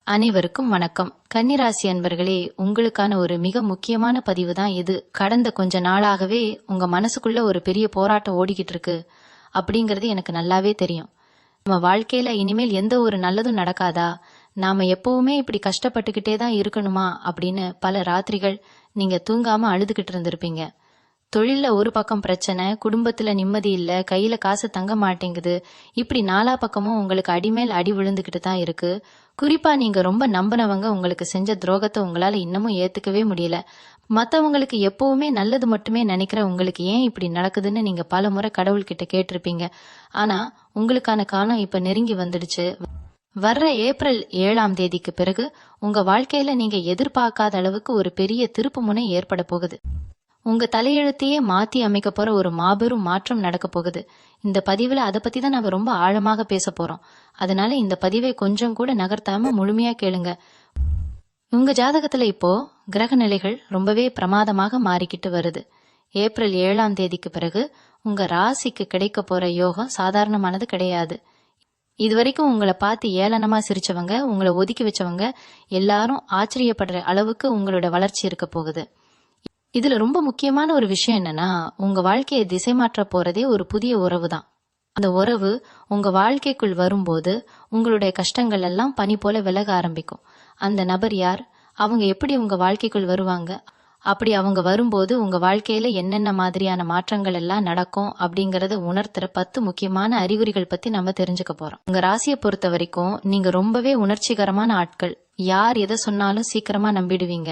அனைவருக்கும் வணக்கம். கன்னிராசி அன்பர்களே, உங்களுக்கான ஒரு மிக முக்கியமான பதிவு தான் இது. கடந்த கொஞ்ச நாளாகவே உங்க மனசுக்குள்ள ஒரு பெரிய போராட்டம் ஓடிக்கிட்டு இருக்கு அப்படிங்கறது எனக்கு நல்லாவே தெரியும். நம்ம வாழ்க்கையில இனிமேல் எந்த ஒரு நல்லதும் நடக்காதா, நாம எப்பவுமே இப்படி கஷ்டப்பட்டுக்கிட்டே தான் இருக்கணுமா அப்படின்னு பல ராத்திரிகள் நீங்க தூங்காம அழுதுகிட்டு இருந்திருப்பீங்க. தொழில்ல ஒரு பக்கம் பிரச்சனை, குடும்பத்துல நிம்மதி இல்ல, கையில காசு தங்க மாட்டேங்குது, இப்படி நாலா பக்கமும் உங்களுக்கு அடிமேல் அடி விழுந்துகிட்டு தான் இருக்கு. குறிப்பா நீங்க ரொம்ப நம்பினவங்க உங்களுக்கு செஞ்ச துரோகத்தை உங்களால இன்னமும் ஏத்துக்கவே முடியல. மத்தவங்களுக்கு எப்பவுமே நல்லது மட்டுமே நினைக்கிற உங்களுக்கு ஏன் இப்படி நடக்குதுன்னு நீங்க பல முறை கடவுள்கிட்ட கேட்டிருப்பீங்க. ஆனா உங்களுக்கான காலம் இப்ப நெருங்கி வந்துடுச்சு. வர்ற ஏப்ரல் 7ஆம் தேதிக்கு பிறகு உங்க வாழ்க்கையில நீங்க எதிர்பார்க்காத அளவுக்கு ஒரு பெரிய திருப்பு முனை ஏற்பட போகுது. உங்க தலையெழுத்தையே மாத்தி அமைக்க போற ஒரு மாபெரும் மாற்றம் நடக்க போகுது. இந்த பதிவுல அதை பத்தி தான் நம்ம ரொம்ப ஆழமாக பேச போறோம். அதனால இந்த பதிவை கொஞ்சம் கூட நகர்த்தாம முழுமையா கேளுங்க. உங்க ஜாதகத்துல இப்போ கிரக நிலைகள் ரொம்பவே பிரமாதமாக மாறிக்கிட்டு வருது. ஏப்ரல் 7ஆம் தேதிக்கு பிறகு உங்க ராசிக்கு கிடைக்க போற யோகம் சாதாரணமானது கிடையாது. இதுவரைக்கும் உங்களை பார்த்து ஏளனமா சிரிச்சவங்க, உங்களை ஒதுக்கி வச்சவங்க எல்லாரும் ஆச்சரியப்படுற அளவுக்கு உங்களோட வளர்ச்சி இருக்க போகுது. இதுல ரொம்ப முக்கியமான ஒரு விஷயம் என்னன்னா, உங்க வாழ்க்கையை திசை மாற்ற போறதே ஒரு புதிய உறவு தான். அந்த உறவு உங்க வாழ்க்கைக்குள் வரும்போது உங்களுடைய கஷ்டங்கள் எல்லாம் பனி போல விலக ஆரம்பிக்கும். அந்த நபர் யார், அவங்க எப்படி உங்க வாழ்க்கைக்குள் வருவாங்க, அப்படி அவங்க வரும்போது உங்க வாழ்க்கையில என்னென்ன மாதிரியான மாற்றங்கள் எல்லாம் நடக்கும் அப்படிங்கறத உணர்த்துற 10 முக்கியமான அறிகுறிகள் பத்தி நம்ம தெரிஞ்சுக்க போறோம். உங்க ராசியை பொறுத்த வரைக்கும் நீங்க ரொம்பவே உணர்ச்சிகரமான ஆட்கள். யார் எதை சொன்னாலும் சீக்கிரமா நம்பிடுவீங்க.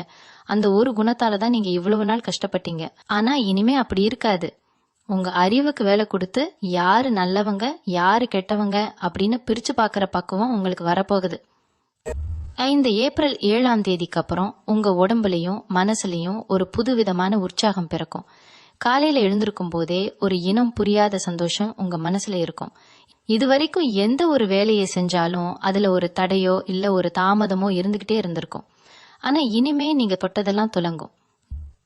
அந்த ஒரு குணத்தால தான் நீங்க இவ்வளவு நாள் கஷ்டப்பட்டீங்க. ஆனா இனிமே அப்படி இருக்காது. உங்க அறிவுக்கு வேலை கொடுத்து யாரு நல்லவங்க யாரு கெட்டவங்க அப்படின்னு பிரிச்சு பாக்குற பக்குவம் உங்களுக்கு வரப்போகுது. இந்த ஏப்ரல் 7ஆம் தேதிக்கு அப்புறம் உங்க உடம்புலயும் மனசுலயும் ஒரு புதுவிதமான உற்சாகம் பிறக்கும். காலையில எழுந்திருக்கும் போதே ஒரு இனம் புரியாத சந்தோஷம் உங்க மனசுல இருக்கும். இதுவரைக்கும் எந்த ஒரு வேலையை செஞ்சாலும் அதுல ஒரு தடையோ இல்ல ஒரு தாமதமோ இருந்துகிட்டே இருந்திருக்கும். ஆனா இனிமே நீங்க தொட்டதெல்லாம் துலங்கும்.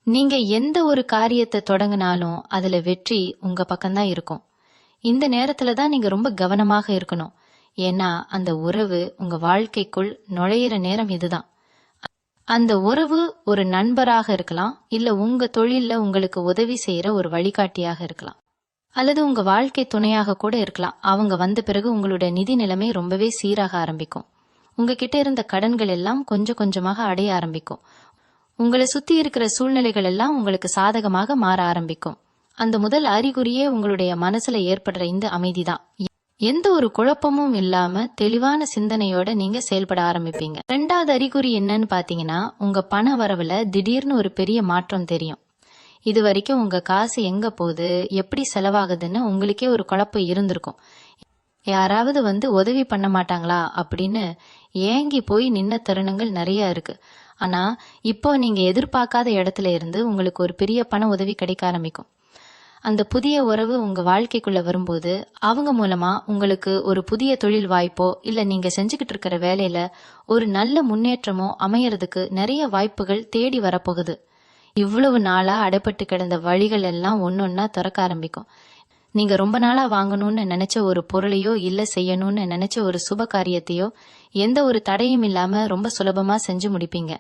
நீங்க எந்த ஒரு காரியத்தை தொடங்கினாலும் அதுல வெற்றி உங்க பக்கம்தான் இருக்கும். இந்த நேரத்துல தான் நீங்க ரொம்ப கவனமாக இருக்கணும். ஏன்னா அந்த உறவு உங்க வாழ்க்கைக்குள் நுழையிற நேரம் இதுதான். அந்த உறவு ஒரு நண்பராக இருக்கலாம், இல்ல உங்க தொழில்ல உங்களுக்கு உதவி செய்யற ஒரு வழிகாட்டியாக இருக்கலாம், அல்லது உங்க வாழ்க்கை துணையாக கூட இருக்கலாம். அவங்க வந்த பிறகு உங்களுடைய நிதி நிலைமை ரொம்பவே சீராக ஆரம்பிக்கும். உங்ககிட்ட இருந்த கடன்கள் எல்லாம் கொஞ்சம் கொஞ்சமாக அடைய ஆரம்பிக்கும். உங்களை சுத்தி இருக்கிற சூழ்நிலைகள் எல்லாம் உங்களுக்கு சாதகமாக மாற ஆரம்பிக்கும். அந்த முதல் அறிகுறியே உங்களுடைய மனசுல ஏற்படுற இந்த அமைதிதான். எந்த ஒரு குழப்பமும் இல்லாம தெளிவான சிந்தனையோட நீங்க செயல்பட ஆரம்பிப்பீங்க. 2வது அறிகுறி என்னன்னு பாத்தீங்கன்னா, உங்க பண வரவுல திடீர்னு ஒரு பெரிய மாற்றம் தெரியும். இது வரைக்கும் உங்க காசு எங்க போகுது, எப்படி செலவாகுதுன்னு உங்களுக்கே ஒரு குழப்பம் இருந்திருக்கும். யாராவது வந்து உதவி பண்ண மாட்டாங்களா அப்படின்னு ஏங்கி போய் நின்ன தருணங்கள் நிறைய இருக்கு. ஆனா இப்போ நீங்க எதிர்பார்க்காத இடத்துல இருந்து உங்களுக்கு ஒரு பெரிய பண உதவி கிடைக்க ஆரம்பிக்கும். அந்த புதிய உறவு உங்க வாழ்க்கைக்குள்ள வரும்போது அவங்க மூலமா உங்களுக்கு ஒரு புதிய தொழில் வாய்ப்போ இல்ல நீங்க செஞ்சுக்கிட்டு இருக்கிற வேலையில ஒரு நல்ல முன்னேற்றமோ அமையறதுக்கு நிறைய வாய்ப்புகள் தேடி வரப்போகுது. இவ்வளவு நாளா அடைப்பட்டு கிடந்த வழிகள் எல்லாம் ஒன்னொன்னா திறக்க ஆரம்பிக்கும். நீங்க ரொம்ப நாளா வாங்கணும்னு நினைச்ச ஒரு பொருளையோ இல்ல செய்யணும்னு நினைச்ச ஒரு சுப காரியத்தையோ எந்த ஒரு தடையும் இல்லாம ரொம்ப சுலபமா செஞ்சு முடிப்பீங்க.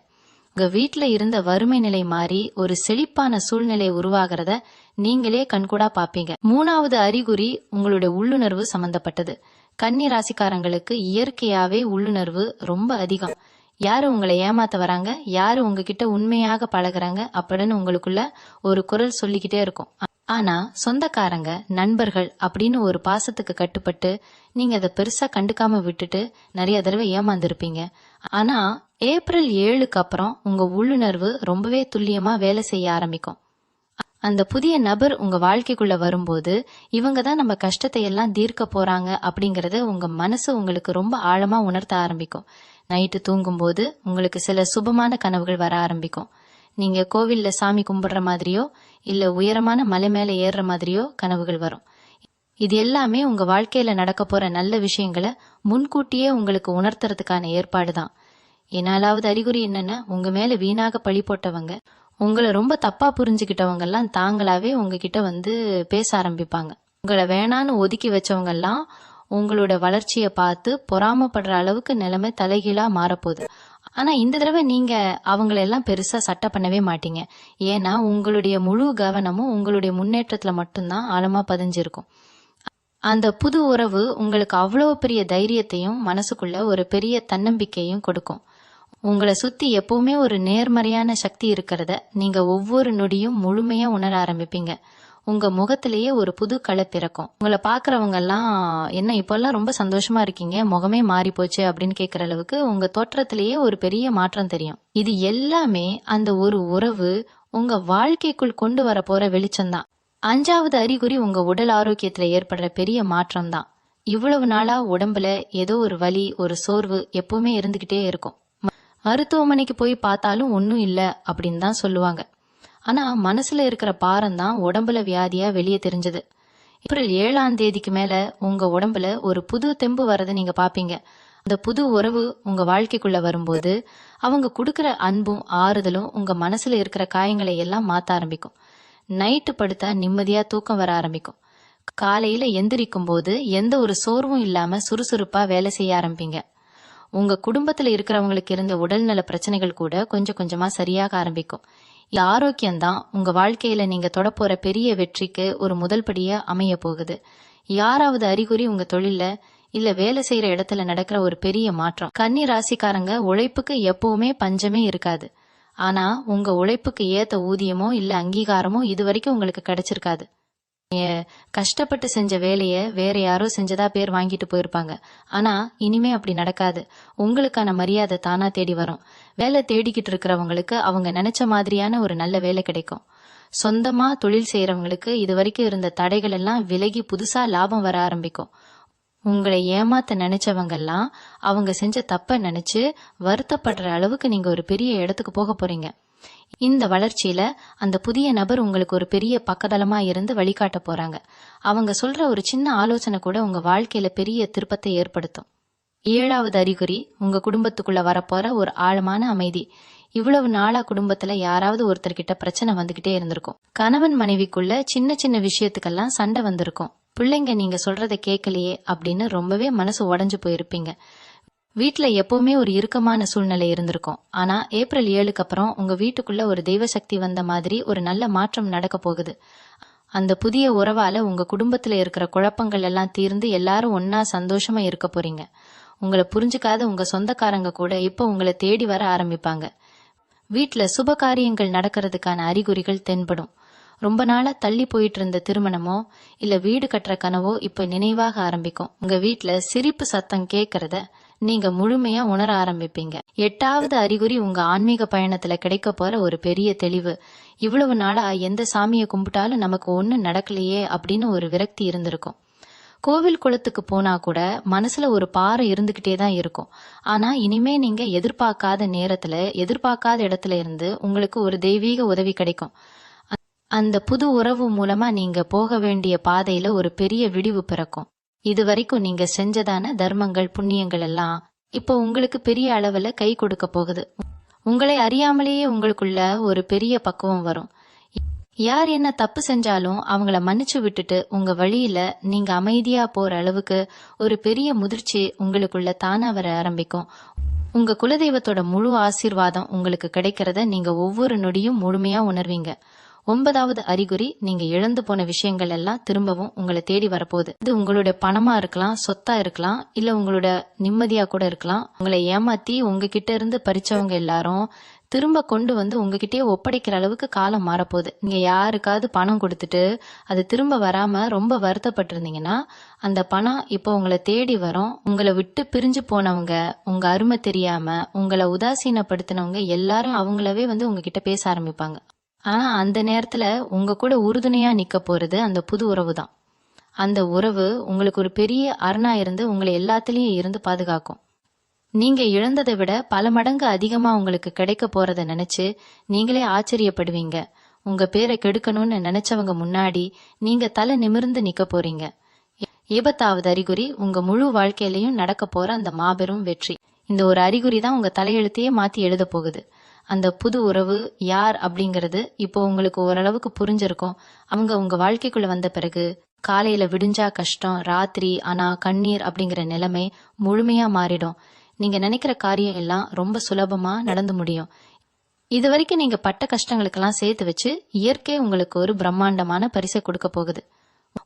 உங்க வீட்டுல இருந்த வறுமை நிலை மாறி ஒரு செழிப்பான சூழ்நிலை உருவாகிறத நீங்களே கண்கூடா பாப்பீங்க. 3வது அறிகுறி உங்களுடைய உள்ளுணர்வு சம்பந்தப்பட்டது. கன்னி ராசிக்காரங்களுக்கு இயற்கையாவே உள்ளுணர்வு ரொம்ப அதிகம். யாரு உங்களை ஏமாத்த வராங்க, யாரு உங்ககிட்ட உண்மையாக பழகுறாங்க அப்படின்னு உங்களுக்குள்ள ஒரு குரல் சொல்லிக்கிட்டே இருக்கும். ஆனா சொந்தக்காரங்க நண்பர்கள் அப்படின்னு ஒரு பாசத்துக்கு கட்டுப்பட்டு நீங்க அதை பெருசா கண்டுக்காம விட்டுட்டு நிறைய தடவை ஏமாந்துருப்பீங்க. ஆனா ஏப்ரல் 7க்கு அப்புறம் உங்க உள்ளுணர்வு ரொம்பவே துல்லியமா வேலை செய்ய ஆரம்பிக்கும். அந்த புதிய நபர் உங்க வாழ்க்கைக்குள்ள வரும்போது இவங்க தான் நம்ம கஷ்டத்தை எல்லாம் தீர்க்க போறாங்க அப்படிங்கறத உங்க மனசு உங்களுக்கு ரொம்ப ஆழமா உணர்த்த ஆரம்பிக்கும். நைட்டு தூங்கும் போது உங்களுக்கு சில சுபமான கனவுகள் வர ஆரம்பிக்கும். நீங்க கோவில்ல சாமி கும்பிடுற மாதிரியோ இல்ல உயரமான மலை மேல ஏறுற மாதிரியோ கனவுகள் வரும். இது எல்லாமே உங்க வாழ்க்கையில நடக்க போற நல்ல விஷயங்களை முன்கூட்டியே உங்களுக்கு உணர்த்துறதுக்கான ஏற்பாடுதான். 4வது அறிகுறி என்னன்னா, உங்க மேல வீணாக பழி போட்டவங்க, உங்களை ரொம்ப தப்பா புரிஞ்சுக்கிட்டவங்க எல்லாம் தாங்களாவே உங்ககிட்ட வந்து பேச ஆரம்பிப்பாங்க. உங்களை வேணான்னு ஒதுக்கி வச்சவங்க எல்லாம் உங்களோட வளர்ச்சியை பார்த்து பொறாமப்படுற அளவுக்கு நிலைமை தலைகீழா மாறப்போகுது. ஆனா இந்த தடவை நீங்க அவங்களெல்லாம் பெருசா சட்டை பண்ணவே மாட்டீங்க. ஏன்னா உங்களுடைய முழு கவனமும் உங்களுடைய முன்னேற்றத்துல மட்டும்தான் ஆழமா பதிஞ்சிருக்கும். அந்த புது உறவு உங்களுக்கு அவ்வளவு பெரிய தைரியத்தையும் மனசுக்குள்ள ஒரு பெரிய தன்னம்பிக்கையும் கொடுக்கும். உங்களை சுத்தி எப்பவுமே ஒரு நேர்மறையான சக்தி இருக்கிறத நீங்க ஒவ்வொரு நொடியும் முழுமையா உணர ஆரம்பிப்பீங்க. உங்க முகத்திலேயே ஒரு புது களை பிறக்கும். உங்களை பாக்குறவங்க எல்லாம் என்ன இப்பெல்லாம் ரொம்ப சந்தோஷமா இருக்கீங்க, முகமே மாறி போச்சு அப்படின்னு கேக்குற அளவுக்கு உங்க தோற்றத்திலேயே ஒரு பெரிய மாற்றம் தெரியும். இது எல்லாமே அந்த ஒரு உறவு உங்க வாழ்க்கைக்குள் கொண்டு வர போற வெளிச்சம்தான். 5வது அறிகுறி உங்க உடல் ஆரோக்கியத்துல ஏற்படுற பெரிய மாற்றம் தான். இவ்வளவு நாளா உடம்புல ஏதோ ஒரு வலி, ஒரு சோர்வு எப்பவுமே இருந்துகிட்டே இருக்கும். மருத்துவமனைக்கு போய் பார்த்தாலும் ஒன்னும் இல்ல அப்படின்னு தான் சொல்லுவாங்க. ஆனா மனசுல இருக்கிற பாரம் தான் உடம்புல வியாதியா வெளியே தெரிஞ்சது. ஏப்ரல் 7ஆம் தேதிக்கு மேல உங்க உடம்புல ஒரு புது தெம்பு வரதை நீங்க பாப்பீங்க. அந்த புது உறவு உங்க வாழ்க்கைக்குள்ள வரும்போது அவங்க கொடுக்கற அன்பும் ஆறுதலும் உங்க மனசுல இருக்கிற காயங்களை எல்லாம் மாத்த ஆரம்பிக்கும். நைட்டு படுத்தா நிம்மதியா தூக்கம் வர ஆரம்பிக்கும். காலையில எந்திரிக்கும் போது எந்த ஒரு சோர்வும் இல்லாம சுறுசுறுப்பா வேலை செய்ய ஆரம்பிப்பீங்க. உங்க குடும்பத்துல இருக்கிறவங்களுக்கு இருந்த உடல்நல பிரச்சனைகள் கூட கொஞ்சம் கொஞ்சமா சரியாக ஆரம்பிக்கும். இந்த ஆரோக்கியம்தான் உங்க வாழ்க்கையில நீங்க தொடப்போற பெரிய வெற்றிக்கு ஒரு முதல் படியா அமைய போகுது. யாராவது அறிகுறி உங்க தொழில இல்ல வேலை செய்யற இடத்துல நடக்கிற ஒரு பெரிய மாற்றம். கன்னி ராசிக்காரங்க உழைப்புக்கு எப்பவுமே பஞ்சமே இருக்காது. ஆனா உங்க உழைப்புக்கு ஏத்த ஊதியமோ இல்ல அங்கீகாரமோ இதுவரைக்கும் உங்களுக்கு கிடைச்சிருக்காது. கஷ்டப்பட்டு செஞ்ச வேலைய வேற யாரோ செஞ்சதா பேர் வாங்கிட்டு போயிருப்பாங்க. ஆனா இனிமே அப்படி நடக்காது. உங்களுக்கான மரியாதை தானா தேடி வரும். வேலை தேடிக்கிட்டு இருக்கிறவங்களுக்கு அவங்க நினைச்ச மாதிரியான ஒரு நல்ல வேலை கிடைக்கும். சொந்தமா தொழில் செய்யறவங்களுக்கு இது வரைக்கும் இருந்த தடைகள் எல்லாம் விலகி புதுசா லாபம் வர ஆரம்பிக்கும். உங்களை ஏமாத்த நினைச்சவங்க எல்லாம் அவங்க செஞ்ச தப்ப நினைச்சு வருத்தப்படுற அளவுக்கு நீங்க ஒரு பெரிய இடத்துக்கு போக போறீங்க. இந்த வளர்ச்சியில அந்த புதிய நபர் உங்களுக்கு ஒரு பெரிய பக்கதளமா இருந்து வழிகாட்ட போறாங்க. அவங்க சொல்ற ஒரு சின்ன ஆலோசனை கூட உங்க வாழ்க்கையில பெரிய திருப்பத்தை ஏற்படுத்தும். 7வது அறிகுறி உங்க குடும்பத்துக்குள்ள வரப்போற ஒரு ஆழமான அமைதி. இவ்வளவு நாளா குடும்பத்துல யாராவது ஒருத்தர்கிட்ட பிரச்சனை வந்துகிட்டே இருந்திருக்கும். கணவன் மனைவிக்குள்ள சின்ன சின்ன விஷயத்துக்கெல்லாம் சண்டை வந்திருக்கும். பிள்ளைங்க நீங்க சொல்றத கேட்கலையே அப்படின்னு ரொம்பவே மனசு உடைஞ்சு போயிருப்பீங்க. வீட்டுல எப்பவுமே ஒரு இறுக்கமான சூழ்நிலை இருந்திருக்கும். ஆனா ஏப்ரல் 7க்கு அப்புறம் உங்க வீட்டுக்குள்ள ஒரு தெய்வ சக்தி வந்த மாதிரி ஒரு நல்ல மாற்றம் நடக்க போகுது. அந்த புதிய உறவால உங்க குடும்பத்துல இருக்கிற குழப்பங்கள் எல்லாம் தீர்ந்து எல்லாரும் ஒன்னா சந்தோஷமா இருக்க போறீங்க. உங்களை புரிஞ்சுக்காத உங்க சொந்தக்காரங்க கூட இப்ப உங்களை தேடி வர ஆரம்பிப்பாங்க. வீட்டுல சுப காரியங்கள் நடக்கிறதுக்கான அறிகுறிகள் தென்படும். ரொம்ப நாளா தள்ளி போயிட்டு இருந்த திருமணமோ இல்ல வீடு கட்டுற கனவோ இப்ப நினைவாக ஆரம்பிக்கும். உங்க வீட்டுல சிரிப்பு சத்தம் கேட்கறத நீங்க முழுமையா உணர ஆரம்பிப்பீங்க. 8வது அறிகுறி உங்க ஆன்மீக பயணத்துல கிடைக்க போற ஒரு பெரிய தெளிவு. இவ்வளவு நாளா எந்த சாமியை கும்பிட்டாலும் நமக்கு ஒண்ணும் நடக்கலையே அப்படின்னு ஒரு விரக்தி இருந்திருக்கும். கோவில் குளத்துக்கு போனா கூட மனசுல ஒரு பாறை இருந்துகிட்டே தான் இருக்கும். ஆனா இனிமே நீங்க எதிர்பார்க்காத நேரத்துல எதிர்பார்க்காத இடத்துல இருந்து உங்களுக்கு ஒரு தெய்வீக உதவி கிடைக்கும். அந்த புது உறவு மூலமா நீங்க போக வேண்டிய பாதையில ஒரு பெரிய விடிவு பிறக்கும். இது வரைக்கும் நீங்க செஞ்சதான தர்மங்கள் புண்ணியங்கள் எல்லாம் இப்போ உங்களுக்கு பெரிய அளவுல கை கொடுக்க போகுது. உங்களை அறியாமலேயே உங்களுக்குள்ள ஒரு பெரிய பக்குவம் வரும். யார் என்ன தப்பு செஞ்சாலும் அவங்கள மன்னிச்சு விட்டுட்டு உங்க வழியில நீங்க அமைதியா போற அளவுக்கு ஒரு பெரிய முதிர்ச்சி உங்களுக்குள்ள தானா வர ஆரம்பிக்கும். உங்க குலதெய்வத்தோட முழு ஆசீர்வாதம் உங்களுக்கு கிடைக்கிறத நீங்க ஒவ்வொரு நொடியும் முழுமையா உணர்வீங்க. 9வது அறிகுறி நீங்க இழந்து போன விஷயங்கள் எல்லாம் திரும்பவும் உங்களை தேடி வரப்போகுது. இது உங்களுடைய பணமா இருக்கலாம், சொத்தா இருக்கலாம், இல்ல உங்களோட நிம்மதியா கூட இருக்கலாம். உங்களை ஏமாத்தி உங்ககிட்ட இருந்து பறிச்சவங்க எல்லாரும் திரும்ப கொண்டு வந்து உங்ககிட்டயே ஒப்படைக்கிற அளவுக்கு காலம் மாறப்போகுது. நீங்க யாருக்காவது பணம் கொடுத்துட்டு அது திரும்ப வராம ரொம்ப வருத்தப்பட்டிருந்தீங்கன்னா அந்த பணம் இப்போ உங்களை தேடி வரும். உங்களை விட்டு பிரிஞ்சு போனவங்க, உங்க அருமை தெரியாம உங்களை உதாசீனப்படுத்தினவங்க எல்லாரும் அவங்களவே வந்து உங்ககிட்ட பேச ஆரம்பிப்பாங்க. ஆனா அந்த நேரத்துல உங்க கூட உறுதுணையா நிக்க போறது அந்த புது உறவு தான். அந்த உறவு உங்களுக்கு ஒரு பெரிய அரணா இருந்து உங்களை எல்லாத்துலயும் இருந்து பாதுகாக்கும். நீங்க இழந்ததை விட பல மடங்கு அதிகமா உங்களுக்கு கிடைக்க போறத நினைச்சு நீங்களே ஆச்சரியப்படுவீங்க. உங்க பேரை கெடுக்கணும்னு நினைச்சவங்க முன்னாடி நீங்க தலை நிமிர்ந்து நிக்க போறீங்க. 7வது அறிகுறி உங்க முழு வாழ்க்கையிலையும் நடக்க போற அந்த மாபெரும் வெற்றி. இந்த ஒரு அறிகுறி தான் உங்க தலையெழுத்தையே மாத்தி எழுத போகுது. அந்த புது உறவு யார் அப்படிங்கறது இப்போ உங்களுக்கு ஓரளவுக்கு புரிஞ்சிருக்கும். அவங்க உங்க வாழ்க்கைக்குள்ள வந்த பிறகு காலையில விடிஞ்சா கஷ்டம், ராத்திரி ஆனா கண்ணீர் அப்படிங்கிற நிலைமை முழுமையா மாறிடும். நீங்க நினைக்கிற காரியம் எல்லாம் ரொம்ப சுலபமா நடந்து முடியும். இது வரைக்கும் நீங்க பட்ட கஷ்டங்களுக்கெல்லாம் சேர்த்து வச்சு இயற்கை உங்களுக்கு ஒரு பிரம்மாண்டமான பரிசை கொடுக்க போகுது.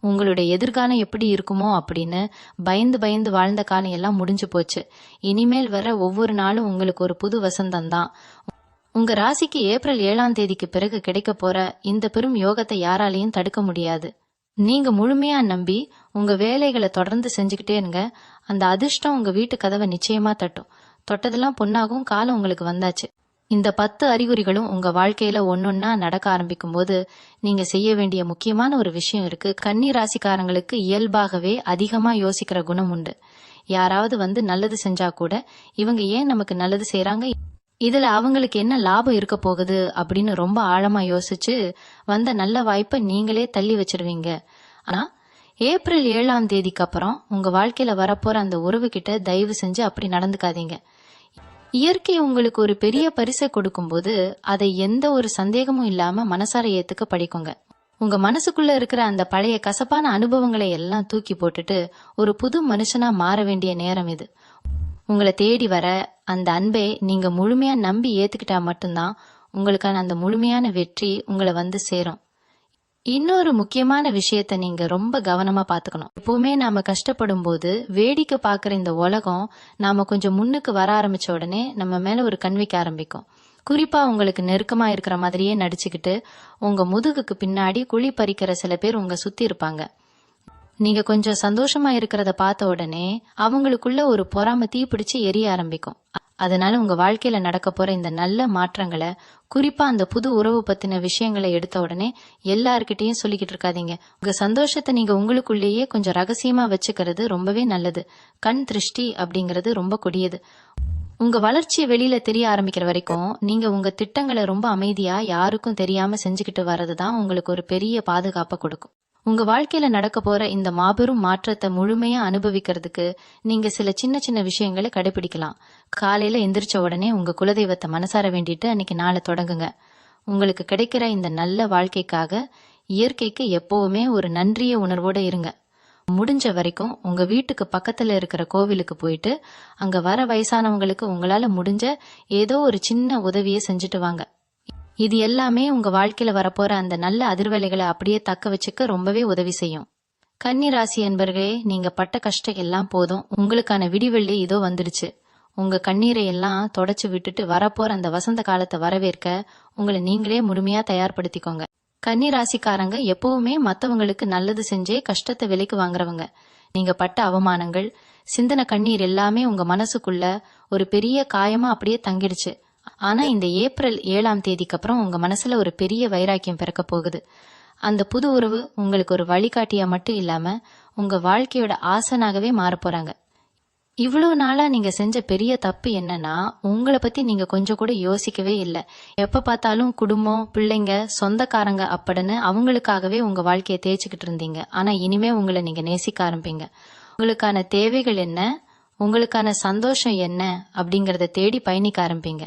உங்களுடைய எதிர்காலம் எப்படி இருக்குமோ அப்படின்னு பயந்து பயந்து வாழ்ந்த காலம் எல்லாம் முடிஞ்சு போச்சு. இனிமேல் வர ஒவ்வொரு நாளும் உங்களுக்கு ஒரு புது வசந்தம் தான். உங்க ராசிக்கு ஏப்ரல் 7ஆம் தேதிக்கு பிறகு கிடைக்க போற இந்த பெரும் யோகத்தை யாராலையும் தடுக்க முடியாது. நீங்க முழுமையா நம்பி உங்க வேலைகளை தொடர்ந்து செஞ்சுக்கிட்டே இருங்க. அந்த அதிர்ஷ்டம் உங்க வீட்டு கதவை நிச்சயமா தட்டும். தொட்டதெல்லாம் பொண்ணாகும் காலம் உங்களுக்கு வந்தாச்சு. இந்த 10 அறிகுறிகளும் உங்க வாழ்க்கையில ஒன்னொன்னா நடக்க ஆரம்பிக்கும் போது நீங்க செய்ய வேண்டிய முக்கியமான ஒரு விஷயம் இருக்கு. கன்னி ராசிக்காரங்களுக்கு இயல்பாகவே அதிகமா யோசிக்கிற குணம் உண்டு. யாராவது வந்து நல்லது செஞ்சா கூட இவங்க ஏன் நமக்கு நல்லது செய்யறாங்க, இதுல அவங்களுக்கு என்ன லாபம் இருக்க போகுது அப்படின்னு ரொம்ப ஆழமா யோசிச்சு வந்த நல்ல வாய்ப்பை நீங்களே தள்ளி வச்சிருவீங்க. ஆனா ஏப்ரல் 7ஆம் தேதிக்கு அப்புறம் உங்க வாழ்க்கையில வரப்போற அந்த உறவு கிட்ட தயவு செஞ்சு அப்படி நடந்துக்காதீங்க. இயற்கை உங்களுக்கு ஒரு பெரிய பரிசை கொடுக்கும்போது அதை எந்த ஒரு சந்தேகமும் இல்லாம மனசார ஏத்துக்க படிக்குங்க. உங்க மனசுக்குள்ள இருக்கிற அந்த பழைய கசப்பான அனுபவங்களை எல்லாம் தூக்கி போட்டுட்டு ஒரு புது மனுஷனா மாற வேண்டிய நேரம் இது. உங்களை தேடி வர அந்த அன்பை நீங்க முழுமையா நம்பி ஏத்துக்கிட்டா மட்டும்தான் உங்களுக்கான அந்த முழுமையான வெற்றி உங்களை வந்து சேரும். இன்னொரு முக்கியமான விஷயத்த நீங்க ரொம்ப கவனமா பாத்துக்கணும். எப்பவுமே நாம கஷ்டப்படும் போது வேடிக்கை பாக்குற இந்த உலகம் நாம கொஞ்சம் முன்னுக்கு வர ஆரம்பிச்ச உடனே நம்ம மேல ஒரு கண் வைக்க ஆரம்பிக்கும். குறிப்பா உங்களுக்கு நெருக்கமா இருக்கிற மாதிரியே நடிச்சுக்கிட்டு உங்க முதுகுக்கு பின்னாடி குழி பறிக்கிற சில பேர் உங்க சுத்தி இருப்பாங்க. நீங்க கொஞ்சம் சந்தோஷமா இருக்கிறத பார்த்த உடனே அவங்களுக்குள்ள ஒரு பொறாம தீப்பிடிச்சு எரிய ஆரம்பிக்கும். அதனால உங்க வாழ்க்கையில நடக்க போற இந்த நல்ல மாற்றங்களை, குறிப்பா அந்த புது உறவு பத்தின விஷயங்களை எடுத்த உடனே எல்லார்கிட்டையும் சொல்லிக்கிட்டு இருக்காதீங்க. உங்க சந்தோஷத்தை நீங்க உங்களுக்குள்ளேயே கொஞ்சம் ரகசியமா வச்சுக்கிறது ரொம்பவே நல்லது. கண் திருஷ்டி அப்படிங்கிறது ரொம்ப கொடியது. உங்க வளர்ச்சியை வெளியில தெரிய ஆரம்பிக்கிற வரைக்கும் நீங்க உங்க திட்டங்களை ரொம்ப அமைதியா யாருக்கும் தெரியாம செஞ்சுக்கிட்டு வர்றதுதான் உங்களுக்கு ஒரு பெரிய பாதுகாப்பை கொடுக்கும். உங்க வாழ்க்கையில நடக்க போற இந்த மாபெரும் மாற்றத்தை முழுமையா அனுபவிக்கிறதுக்கு நீங்க சில சின்ன சின்ன விஷயங்களை கடைபிடிக்கலாம். காலையில எந்திரிச்ச உடனே உங்க குலதெய்வத்தை மனசார வேண்டிட்டு அன்னைக்கு நாளை தொடங்குங்க. உங்களுக்கு கிடைக்கிற இந்த நல்ல வாழ்க்கைக்காக இயற்கைக்கு எப்பவுமே ஒரு நன்றிய உணர்வோட இருங்க. முடிஞ்ச வரைக்கும் உங்க வீட்டுக்கு பக்கத்துல இருக்கிற கோவிலுக்கு போயிட்டு அங்க வர வயசானவங்களுக்கு உங்களால முடிஞ்ச ஏதோ ஒரு சின்ன உதவியை செஞ்சுட்டு வாங்க. இது எல்லாமே உங்க வாழ்க்கையில வரப்போற அந்த நல்ல அதிர்வலைகளை அப்படியே தக்க வச்சுக்க ரொம்பவே உதவி செய்யும். கன்னி ராசி என்பர்களே, நீங்க பட்ட கஷ்டம் எல்லாம் போதும். உங்களுக்கான விடிவெள்ளி இதோ வந்துடுச்சு. உங்க கண்ணீரை எல்லாம் தொடச்சு விட்டுட்டு வரப்போற அந்த வசந்த காலத்தை வரவேற்க உங்களை நீங்களே முழுமையா தயார்படுத்திக்கோங்க. கன்னி ராசிக்காரங்க எப்பவுமே மத்தவங்களுக்கு நல்லது செஞ்சே கஷ்டத்தை விலைக்கு வாங்குறவங்க. நீங்க பட்ட அவமானங்கள், சிந்தன கண்ணீர் எல்லாமே உங்க மனசுக்குள்ள ஒரு பெரிய காயமா அப்படியே தங்கிடுச்சு. ஆனா இந்த ஏப்ரல் 7ஆம் தேதிக்கு அப்புறம் உங்க மனசுல ஒரு பெரிய வைராக்கியம் பிறக்க போகுது. அந்த புது உறவு உங்களுக்கு ஒரு வழிகாட்டியா மட்டும் இல்லாம உங்க வாழ்க்கையோட ஆசனாகவே மாற போறாங்க. இவ்வளவு நாளா நீங்க செஞ்ச பெரிய தப்பு என்னன்னா, உங்களை பத்தி நீங்க கொஞ்சம் கூட யோசிக்கவே இல்லை. எப்ப பார்த்தாலும் குடும்பம், பிள்ளைங்க, சொந்தக்காரங்க அப்படின்னு அவங்களுக்காகவே உங்க வாழ்க்கையை தேய்ச்சிக்கிட்டு இருந்தீங்க. ஆனா இனிமே உங்களை நீங்க நேசிக்க ஆரம்பிங்க. உங்களுக்கான தேவைகள் என்ன, உங்களுக்கான சந்தோஷம் என்ன அப்படிங்கறத தேடி பயணிக்க ஆரம்பிங்க.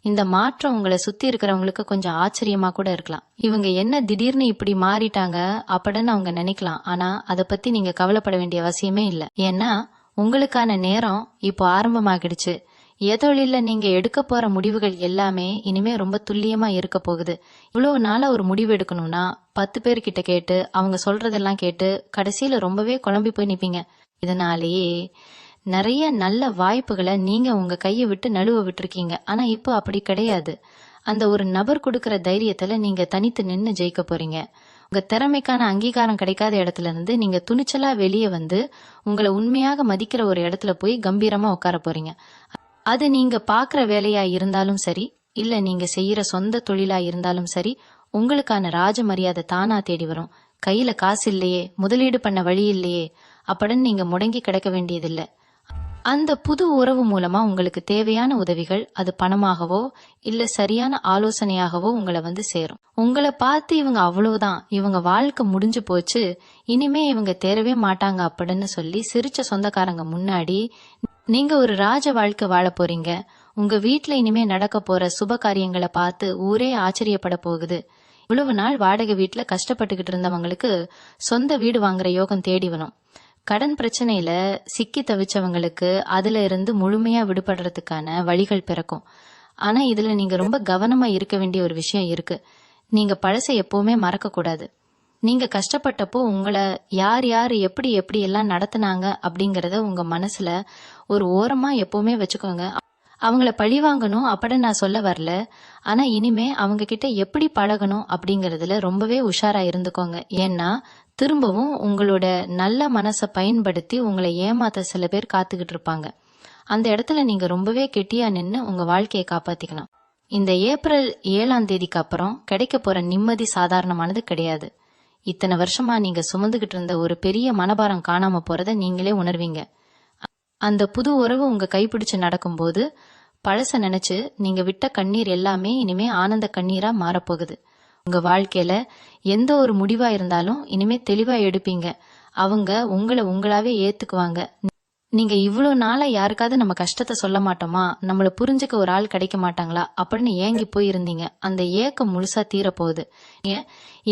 இந்த மாற்றம் உங்களை சுத்தி இருக்கிறவங்களுக்கு கொஞ்சம் ஆச்சரியமா கூட இருக்கலாம். இவங்க என்ன திடீர்னு இப்படி மாறிட்டாங்க அப்படின்னு அவங்க நினைக்கலாம். ஆனா அதை பத்தி நீங்க கவலைப்பட வேண்டிய அவசியமே இல்லை. ஏன்னா உங்களுக்கான நேரம் இப்போ ஆரம்பமாகிடுச்சு. எதொழில நீங்க எடுக்க போற முடிவுகள் எல்லாமே இனிமே ரொம்ப துல்லியமா இருக்க போகுது. இவ்வளவு நாளா ஒரு முடிவு எடுக்கணும்னா 10 பேர்கிட்ட கேட்டு அவங்க சொல்றதெல்லாம் கேட்டு கடைசியில ரொம்பவே குழம்பி போய் நிப்பீங்க. இதனாலேயே நிறைய நல்ல வாய்ப்புகளை நீங்க உங்க கையை விட்டு நழுவ விட்டுருக்கீங்க. ஆனா இப்போ அப்படி கிடையாது. அந்த ஒரு நபர் கொடுக்கற தைரியத்துல நீங்க தனித்து நின்னு ஜெயிக்க போறீங்க. உங்க திறமைக்கான அங்கீகாரம் கிடைக்காத இடத்துல இருந்து நீங்க துணிச்சலா வெளியே வந்து உங்களை உண்மையாக மதிக்கிற ஒரு இடத்துல போய் கம்பீரமா உட்கார போறீங்க. அது நீங்க பாக்குற வேலையா இருந்தாலும் சரி, இல்ல நீங்க செய்யற சொந்த தொழிலா இருந்தாலும் சரி, உங்களுக்கான ராஜ மரியாதை தானா தேடி வரும். கையில காசு இல்லையே, முதலீடு பண்ண வழி இல்லையே அப்படின்னு நீங்க முடங்கி கிடக்க வேண்டியதில்லை. அந்த புது உறவு மூலமா உங்களுக்கு தேவையான உதவிகள், அது பணமாகவோ இல்ல சரியான ஆலோசனையாகவோ உங்களை வந்து சேரும். உங்களை பார்த்து இவங்க அவ்வளவுதான், இவங்க வாழ்க்கை முடிஞ்சு போச்சு, இனிமே இவங்க தேரவே மாட்டாங்க அப்படின்னு சொல்லி சிரிச்ச சொந்தக்காரங்க முன்னாடி நீங்க ஒரு ராஜ வாழ்க்கை வாழ போறீங்க. உங்க வீட்டுல இனிமே நடக்க போற சுப காரியங்களை பார்த்து ஊரே ஆச்சரியப்பட போகுது. இவ்வளவு நாள் வாடகை வீட்டுல கஷ்டப்பட்டுக்கிட்டு இருந்தவங்களுக்கு சொந்த வீடு வாங்குற யோகம் தேடி வரும். கடன் பிரச்சனையில சிக்கி தவிச்சவங்களுக்கு அதுல இருந்து முழுமையா விடுபடுறதுக்கான வழிகள் பிறக்கும். ஆனா இதுல நீங்க ரொம்ப கவனமா இருக்க வேண்டிய ஒரு விஷயம் இருக்கு. நீங்க பழசை எப்பவுமே மறக்க கூடாது. நீங்க கஷ்டப்பட்டப்போ உங்களை யார் யார் எப்படி எப்படி எல்லாம் நடத்துனாங்க அப்படிங்கறத உங்க மனசுல ஒரு ஓரமா எப்பவுமே வச்சுக்கோங்க. அவங்கள பழி வாங்கணும் அப்படின்னு நான் சொல்ல வரல. ஆனா இனிமே அவங்க கிட்ட எப்படி பழகணும் அப்படிங்கறதுல ரொம்பவே உஷாரா இருந்துக்கோங்க. ஏன்னா திரும்பவும் உங்களோட நல்ல மனசை பயன்படுத்தி உங்களை ஏமாத்த சில பேர் காத்துக்கிட்டு இருப்பாங்க. அந்த இடத்துல நீங்க ரொம்பவே கெட்டியா நின்னு உங்க வாழ்க்கையை காப்பாத்திக்கலாம். இந்த ஏப்ரல் 7ஆம் தேதிக்கு அப்புறம் கிடைக்க போற நிம்மதி சாதாரணமானது கிடையாது. இத்தனை வருஷமா நீங்க சுமந்துகிட்டு இருந்த ஒரு பெரிய மனபாரம் காணாம போறத நீங்களே உணர்வீங்க. அந்த புது உறவு உங்க கைப்பிடிச்சு நடக்கும்போது பழச நினைச்சு நீங்க விட்ட கண்ணீர் எல்லாமே இனிமே ஆனந்த கண்ணீரா மாறப்போகுது. உங்க வாழ்க்கையில எந்த ஒரு முடிவா இருந்தாலும் இனிமே தெளிவா எடுப்பீங்க. அவங்க உங்களை உங்களாவே ஏத்துக்குவாங்க. நீங்க இவ்வளவு நாளா யாருக்காவது நம்ம கஷ்டத்தை சொல்ல மாட்டோமா, நம்மள புரிஞ்சுக்க ஒரு ஆள் கிடைக்க மாட்டாங்களா அப்படின்னு ஏங்கி போயிருந்தீங்க. அந்த ஏக்கம் முழுசா தீரப்போகுது.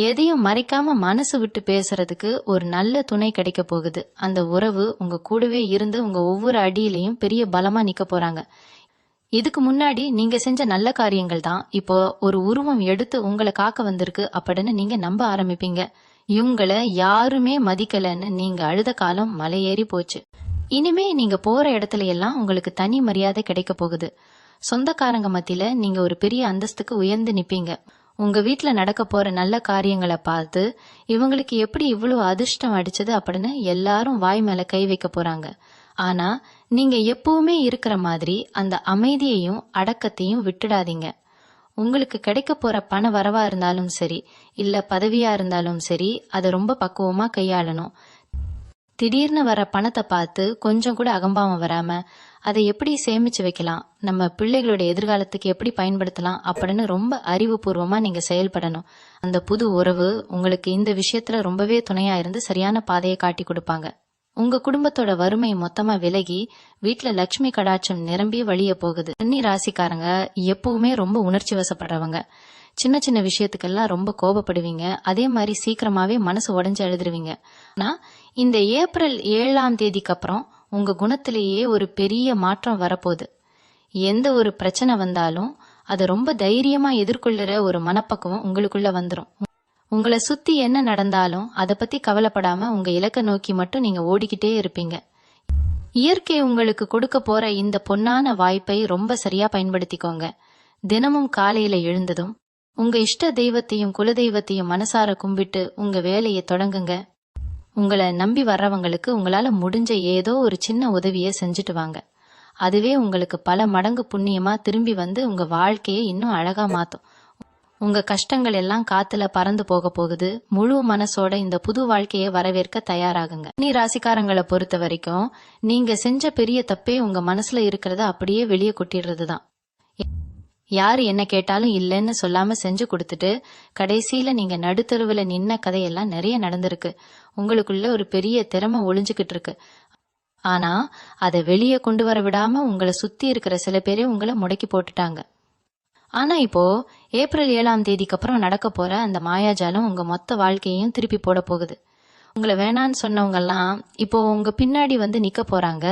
எதையும் மறைக்காம மனசு விட்டு பேசுறதுக்கு ஒரு நல்ல துணை கிடைக்க போகுது. அந்த உறவு உங்க கூடவே இருந்து உங்க ஒவ்வொரு அடியிலையும் பெரிய பலமா நிக்க போறாங்க. இதுக்கு முன்னாடி நீங்க செஞ்ச நல்ல காரியங்கள் தான் இப்போ ஒரு உருவம் எடுத்து உங்களை காக்க வந்திருக்கு அப்படின்னு நீங்க நம்ப ஆரம்பிப்பீங்க. இவங்களை யாருமே மதிக்கலன்னு நீங்க அழுத காலம் மலையேறி போச்சு. இனிமே நீங்க போற இடத்துல எல்லாம் உங்களுக்கு தனி மரியாதை கிடைக்க போகுது. சொந்தக்காரங்க மத்தியில நீங்க ஒரு பெரிய அந்தஸ்துக்கு உயர்ந்து நிப்பீங்க. உங்க வீட்டுல நடக்க போற நல்ல காரியங்களை பார்த்து இவங்களுக்கு எப்படி இவ்வளவு அதிர்ஷ்டம் அடிச்சது அப்படின்னு எல்லாரும் வாய் மேல கை வைக்க போறாங்க. ஆனா நீங்க எப்பவுமே இருக்கிற மாதிரி அந்த அமைதியையும் அடக்கத்தையும் விட்டுடாதீங்க. உங்களுக்கு கிடைக்க போற பண வரவா இருந்தாலும் சரி, இல்ல பதவியா இருந்தாலும் சரி, அதை ரொம்ப பக்குவமா கையாளணும். திடீர்னு வர பணத்தை பார்த்து கொஞ்சம் கூட அகம்பாவம் வராம அதை எப்படி சேமிச்சு வைக்கலாம், நம்ம பிள்ளைகளோட எதிர்காலத்துக்கு எப்படி பயன்படுத்தலாம் அப்படின்னு ரொம்ப அறிவுபூர்வமா நீங்க செயல்படணும். அந்த புது உறவு உங்களுக்கு இந்த விஷயத்துல ரொம்பவே துணையா இருந்து சரியான பாதையை காட்டி கொடுப்பாங்க. உங்க குடும்பத்தோட வறுமை மொத்தமா விலகி வீட்டுல லட்சுமி கடாட்சம் நிரம்பி வழிய போகுது. கன்னி ராசிக்காரங்க எப்பவுமே ரொம்ப உணர்ச்சி வசப்படுறவங்க. சின்ன சின்ன விஷயத்துக்கெல்லாம் ரொம்ப கோபப்படுவீங்க. அதே மாதிரி சீக்கிரமாவே மனசு உடைஞ்சு எழுதுருவீங்க. ஆனா இந்த ஏப்ரல் 7ஆம் தேதிக்கு அப்புறம் உங்க குணத்திலேயே ஒரு பெரிய மாற்றம் வரப்போகுது. எந்த ஒரு பிரச்சனை வந்தாலும் அதை ரொம்ப தைரியமா எதிர்கொள்ளுற ஒரு மனப்பக்குவம் உங்களுக்குள்ள வந்துடும். உங்களை சுத்தி என்ன நடந்தாலும் அதை பத்தி கவலைப்படாம உங்க இலக்கை நோக்கி மட்டும் நீங்க ஓடிக்கிட்டே இருப்பீங்க. இயற்கை உங்களுக்கு கொடுக்க போற இந்த பொன்னான வாய்ப்பை ரொம்ப சரியா பயன்படுத்திக்கோங்க. தினமும் காலையில எழுந்ததும் உங்க இஷ்ட தெய்வத்தையும் குலதெய்வத்தையும் மனசார கும்பிட்டு உங்க வேலையை தொடங்குங்க. உங்களை நம்பி வர்றவங்களுக்கு உங்களால முடிஞ்ச ஏதோ ஒரு சின்ன உதவியை செஞ்சுட்டு வாங்க. அதுவே உங்களுக்கு பல மடங்கு புண்ணியமா திரும்பி வந்து உங்க வாழ்க்கையை இன்னும் அழகா மாத்தும். உங்க கஷ்டங்கள் எல்லாம் காத்துல பறந்து போக போகுது. முழு மனசோட இந்த புது வாழ்க்கையை வரவேற்க தயாராகுங்க. கன்னி ராசிக்காரங்களை பொறுத்த வரைக்கும் நீங்க செஞ்ச பெரிய தப்பே உங்க மனசுல இருக்கிறத அப்படியே வெளியே கொட்டிடுறதுதான். யாரு என்ன கேட்டாலும் இல்லைன்னு சொல்லாம செஞ்சு கொடுத்துட்டு கடைசியில நீங்க நடுத்தருவுல நின்ன கதையெல்லாம் நிறைய நடந்திருக்கு. உங்களுக்குள்ள ஒரு பெரிய திறமை ஒளிஞ்சுக்கிட்டு இருக்கு. ஆனா அதை வெளியே கொண்டு வர விடாம உங்களை சுத்தி இருக்கிற சில பேரே உங்களை முடக்கி போட்டுட்டாங்க. ஆனா இப்போ ஏப்ரல் 7ஆம் தேதிக்கு அப்புறம் நடக்க போற அந்த மாயாஜாலம் உங்க மொத்த வாழ்க்கையையும் திருப்பி போட போகுது. உங்களை வேணான்னு சொன்னவங்க எல்லாம் இப்போ உங்க பின்னாடி வந்து நிக்க போறாங்க.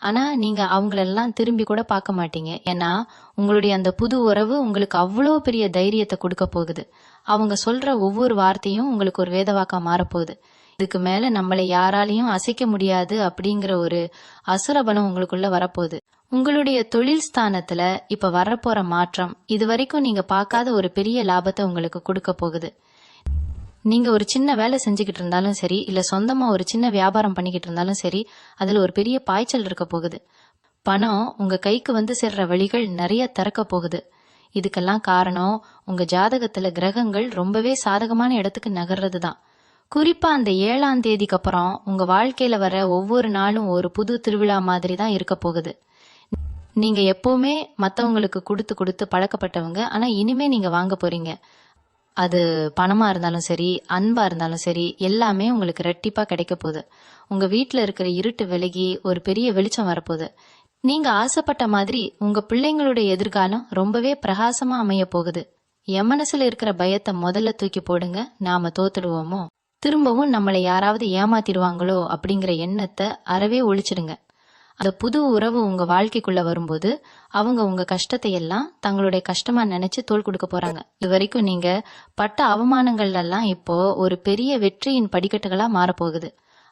ஆனா நீங்க அவங்களெல்லாம் திரும்பி கூட பார்க்க மாட்டீங்க. ஏன்னா உங்களுடைய அந்த புது உறவு உங்களுக்கு அவ்வளோ பெரிய தைரியத்தை கொடுக்க போகுது. அவங்க சொல்ற ஒவ்வொரு வார்த்தையும் உங்களுக்கு ஒரு வேதவாக்கா மாறப்போகுது. இதுக்கு மேல நம்மளை யாராலையும் அசைக்க முடியாது அப்படிங்கிற ஒரு அசுரபலம் உங்களுக்குள்ள வரப்போகுது. உங்களுடைய தொழில் ஸ்தானத்துல இப்ப வரப்போற மாற்றம் இதுவரைக்கும் நீங்க பார்க்காத ஒரு பெரிய லாபத்தை உங்களுக்கு கொடுக்க போகுது. நீங்க ஒரு சின்ன வேலை செஞ்சுக்கிட்டு இருந்தாலும் சரி, இல்ல சொந்தமா ஒரு சின்ன வியாபாரம் பண்ணிக்கிட்டு இருந்தாலும் சரி, அதுல ஒரு பெரிய பாய்ச்சல் இருக்க போகுது. பணம் உங்க கைக்கு வந்து சேர்ற வழிகள் நிறைய திறக்க போகுது. இதுக்கெல்லாம் காரணம் உங்க ஜாதகத்துல கிரகங்கள் ரொம்பவே சாதகமான இடத்துக்கு நகர்றதுதான். குறிப்பா அந்த 7ஆம் தேதிக்கு அப்புறம் உங்க வாழ்க்கையில வர ஒவ்வொரு நாளும் ஒரு புது திருவிழா மாதிரி தான் இருக்க போகுது. நீங்க எப்பவுமே மத்தவங்களுக்கு கொடுத்து கொடுத்து பழக்கப்பட்டவங்க. ஆனா இனிமே நீங்க வாங்க போறீங்க. அது பணமா இருந்தாலும் சரி, அன்பா இருந்தாலும் சரி, எல்லாமே உங்களுக்கு ரெட்டிப்பா கிடைக்க போகுது. உங்க வீட்டுல இருக்கிற இருட்டு விலகி ஒரு பெரிய வெளிச்சம் வரப்போகுது. நீங்க ஆசைப்பட்ட மாதிரி உங்க பிள்ளைங்களுடைய எதிர்காலம் ரொம்பவே பிரகாசமா அமைய போகுது. என் மனசுல இருக்கிற பயத்தை முதல்ல தூக்கி போடுங்க. நாம தோத்துடுவோமோ, திரும்பவும் நம்மளை யாராவது ஏமாத்திடுவாங்களோ அப்படிங்கிற எண்ணத்தை அறவே ஒழிச்சிடுங்க. அந்த புது உறவு உங்க வாழ்க்கைக்குள்ள வரும்போது அவங்க உங்க கஷ்டத்தை எல்லாம் தங்களுடைய கஷ்டமா நினைச்சு தோள் கொடுக்க போறாங்க. இது வரைக்கும் நீங்க பட்ட அவமானங்கள் எல்லாம் இப்போ ஒரு பெரிய வெற்றியின் படிக்கட்டுகளா மாறப்போகுது.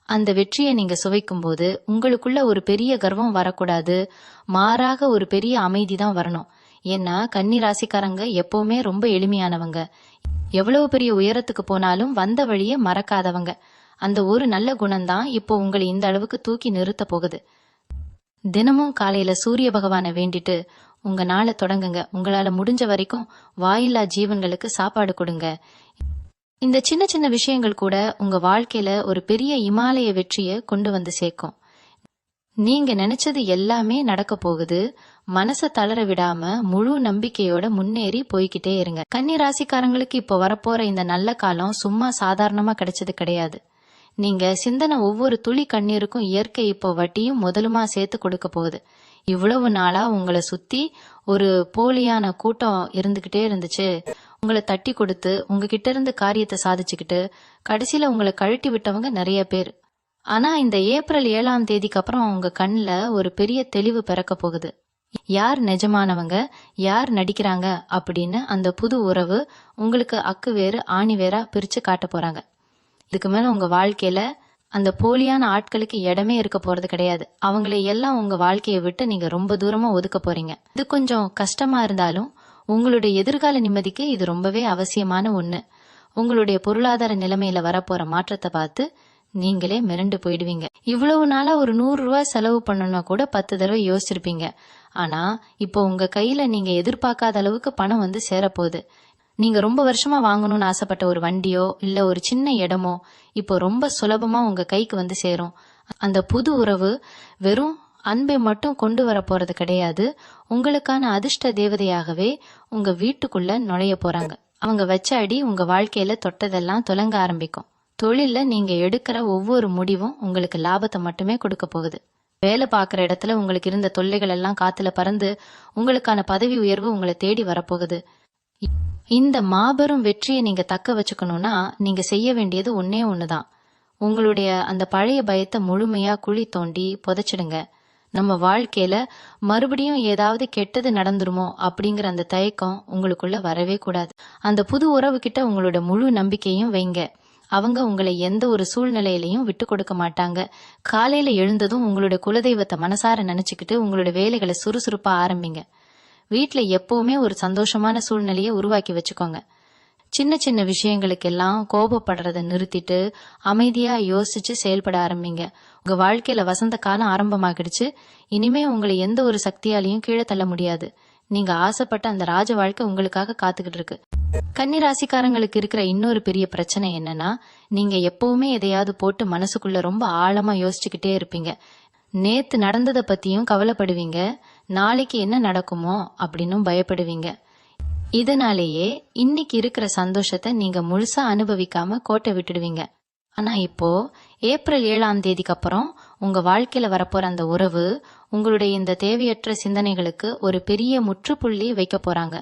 அந்த வெற்றியை நீங்க சுவைக்கும் போது உங்களுக்குள்ள ஒரு பெரிய கர்வம் வரக்கூடாது, மாறாக ஒரு பெரிய அமைதி தான் வரணும். ஏன்னா கன்னி ராசிக்காரங்க எப்பவுமே ரொம்ப எளிமையானவங்க. எவ்வளவு பெரிய உயரத்துக்கு போனாலும் வந்த வழியை மறக்காதவங்க. அந்த ஒரு நல்ல குணம்தான் இப்போ உங்களை இந்த அளவுக்கு தூக்கி நிறுத்த போகுது. தினமும் காலையில சூரிய பகவானை வேண்டிட்டு உங்க நாளை தொடங்குங்க. உங்களால முடிஞ்ச வரைக்கும் வாயில்லா ஜீவன்களுக்கு சாப்பாடு கொடுங்க. இந்த சின்ன சின்ன விஷயங்கள் கூட உங்க வாழ்க்கையில ஒரு பெரிய இமாலய வெற்றியை கொண்டு வந்து சேர்க்கும். நீங்க நினைச்சது எல்லாமே நடக்க போகுது. மனசை தளர விடாம முழு நம்பிக்கையோட முன்னேறி போய்கிட்டே இருங்க. கன்னி ராசிக்காரங்களுக்கு இப்போ வரப்போற இந்த நல்ல காலம் சும்மா சாதாரணமா கிடைச்சது கிடையாது. நீங்க சிந்தனை ஒவ்வொரு துளி கண்ணீருக்கும் இயற்கை இப்போ வட்டியும் முதலுமா சேர்த்து கொடுக்க போகுது. இவ்வளவு நாளா உங்களை சுத்தி ஒரு போலியான கூட்டம் இருந்துகிட்டே இருந்துச்சு. உங்களை தட்டி கொடுத்து உங்ககிட்ட இருந்து காரியத்தை சாதிச்சுக்கிட்டு கடைசியில உங்களை கழட்டி விட்டவங்க நிறைய பேர். ஆனா இந்த ஏப்ரல் 7ஆம் தேதிக்கு அப்புறம் உங்க கண்ணுல ஒரு பெரிய தெளிவு பிறக்க போகுது. யார் நிஜமானவங்க, யார் நடிக்கிறாங்க அப்படின்னு அந்த புது உறவு உங்களுக்கு அக்கு வேறு ஆணி வேறா பிரிச்சு காட்ட போறாங்க. இதுக்கு மேல உங்க வாழ்க்கையில அந்த போலியான ஆட்களுக்கு இடமே இருக்க போறது கிடையாது. அவங்களை எல்லாம் உங்க வாழ்க்கையை விட்டு நீங்க ரொம்ப தூரமா ஒதுக்க போறீங்க. இது கொஞ்சம் கஷ்டமா இருந்தாலும் உங்களுடைய எதிர்கால நிம்மதிக்கு இது ரொம்பவே அவசியமான ஒண்ணு. உங்களுடைய பொருளாதார நிலைமையில வரப்போற மாற்றத்தை பார்த்து நீங்களே மிரண்டு போயிடுவீங்க. இவ்வளவு நாளா ஒரு 100 ரூபாய் செலவு பண்ணணும்னா கூட 10 தடவை யோசிச்சிருப்பீங்க. ஆனா இப்போ உங்க கையில நீங்க எதிர்பார்க்காத அளவுக்கு பணம் வந்து சேரப்போகுது. நீங்க ரொம்ப வருஷமா வாங்கணும்னு ஆசைப்பட்ட ஒரு வண்டியோ இல்ல ஒரு சின்ன இடமோ இப்போ ரொம்ப சுலபமா உங்க கைக்கு வந்து சேரும். அந்த புது உறவு வெறும் அன்பை மட்டும் கொண்டு வர போறது கிடையாது, உங்களுக்கான அதிர்ஷ்ட தேவதையாகவே உங்க வீட்டுக்குள்ள நுழைய போறாங்க. அவங்க வச்ச அடி உங்க வாழ்க்கையில தொட்டதெல்லாம் துலங்க ஆரம்பிக்கும். தொழில்ல நீங்க எடுக்கிற ஒவ்வொரு முடிவும் உங்களுக்கு லாபத்தை மட்டுமே கொடுக்க போகுது. வேலை பார்க்குற இடத்துல உங்களுக்கு இருந்த தொல்லைகள் எல்லாம் காத்துல பறந்து உங்களுக்கான பதவி உயர்வு உங்களை தேடி வரப்போகுது. இந்த மாபெரும் வெற்றியை நீங்க தக்க வச்சுக்கணும்னா நீங்க செய்ய வேண்டியது ஒன்னே ஒண்ணுதான். உங்களுடைய அந்த பழைய பயத்தை முழுமையா குழி தோண்டி புதைச்சிடுங்க. நம்ம வாழ்க்கையில மறுபடியும் ஏதாவது கெட்டது நடந்துருமோ அப்படிங்கிற அந்த தயக்கம் உங்களுக்குள்ள வரவே கூடாது. அந்த புது உறவு கிட்ட உங்களோட முழு நம்பிக்கையும் வைங்க. அவங்க உங்களை எந்த ஒரு சூழ்நிலையிலையும் விட்டு கொடுக்க மாட்டாங்க. காலையில எழுந்ததும் உங்களோட குலதெய்வத்தை மனசார நினைச்சுக்கிட்டு உங்களோட வேலைகளை சுறுசுறுப்பா ஆரம்பிங்க. வீட்டுல எப்பவுமே ஒரு சந்தோஷமான சூழ்நிலையை உருவாக்கி வச்சுக்கோங்க. சின்ன சின்ன விஷயங்களுக்கெல்லாம் கோபப்படுறத நிறுத்திட்டு அமைதியா யோசிச்சு செயல்பட ஆரம்பிங்க. உங்க வாழ்க்கையில வசந்த காலம் ஆரம்பமாகிடுச்சு. இனிமே உங்களை எந்த ஒரு சக்தியாலையும் கீழே தள்ள முடியாது. நீங்க ஆசைப்பட்ட அந்த ராஜ வாழ்க்கை உங்களுக்காக காத்துக்கிட்டு இருக்கு. கன்னி ராசிக்காரங்களுக்கு இருக்கிற இன்னொரு பெரிய பிரச்சனை என்னன்னா, நீங்க எப்பவுமே எதையாவது போட்டு மனசுக்குள்ள ரொம்ப ஆழமா யோசிச்சுக்கிட்டே இருப்பீங்க. நேத்து நடந்ததை பத்தியும் கவலைப்படுவீங்க, நாளைக்கு என்ன நடக்குமோ அப்படின்னும் பயப்படுவீங்க. இதனாலேயே இன்னைக்கு இருக்கிற சந்தோஷத்தை நீங்க முழுசா அனுபவிக்காம கோட்டை விட்டுடுவீங்க. ஆனா இப்போ ஏப்ரல் 7ஆம் தேதிக்கு அப்புறம் உங்க வாழ்க்கையில வரப்போற அந்த உறவு உங்களுடைய இந்த தேவையற்ற சிந்தனைகளுக்கு ஒரு பெரிய முற்றுப்புள்ளி வைக்க போறாங்க.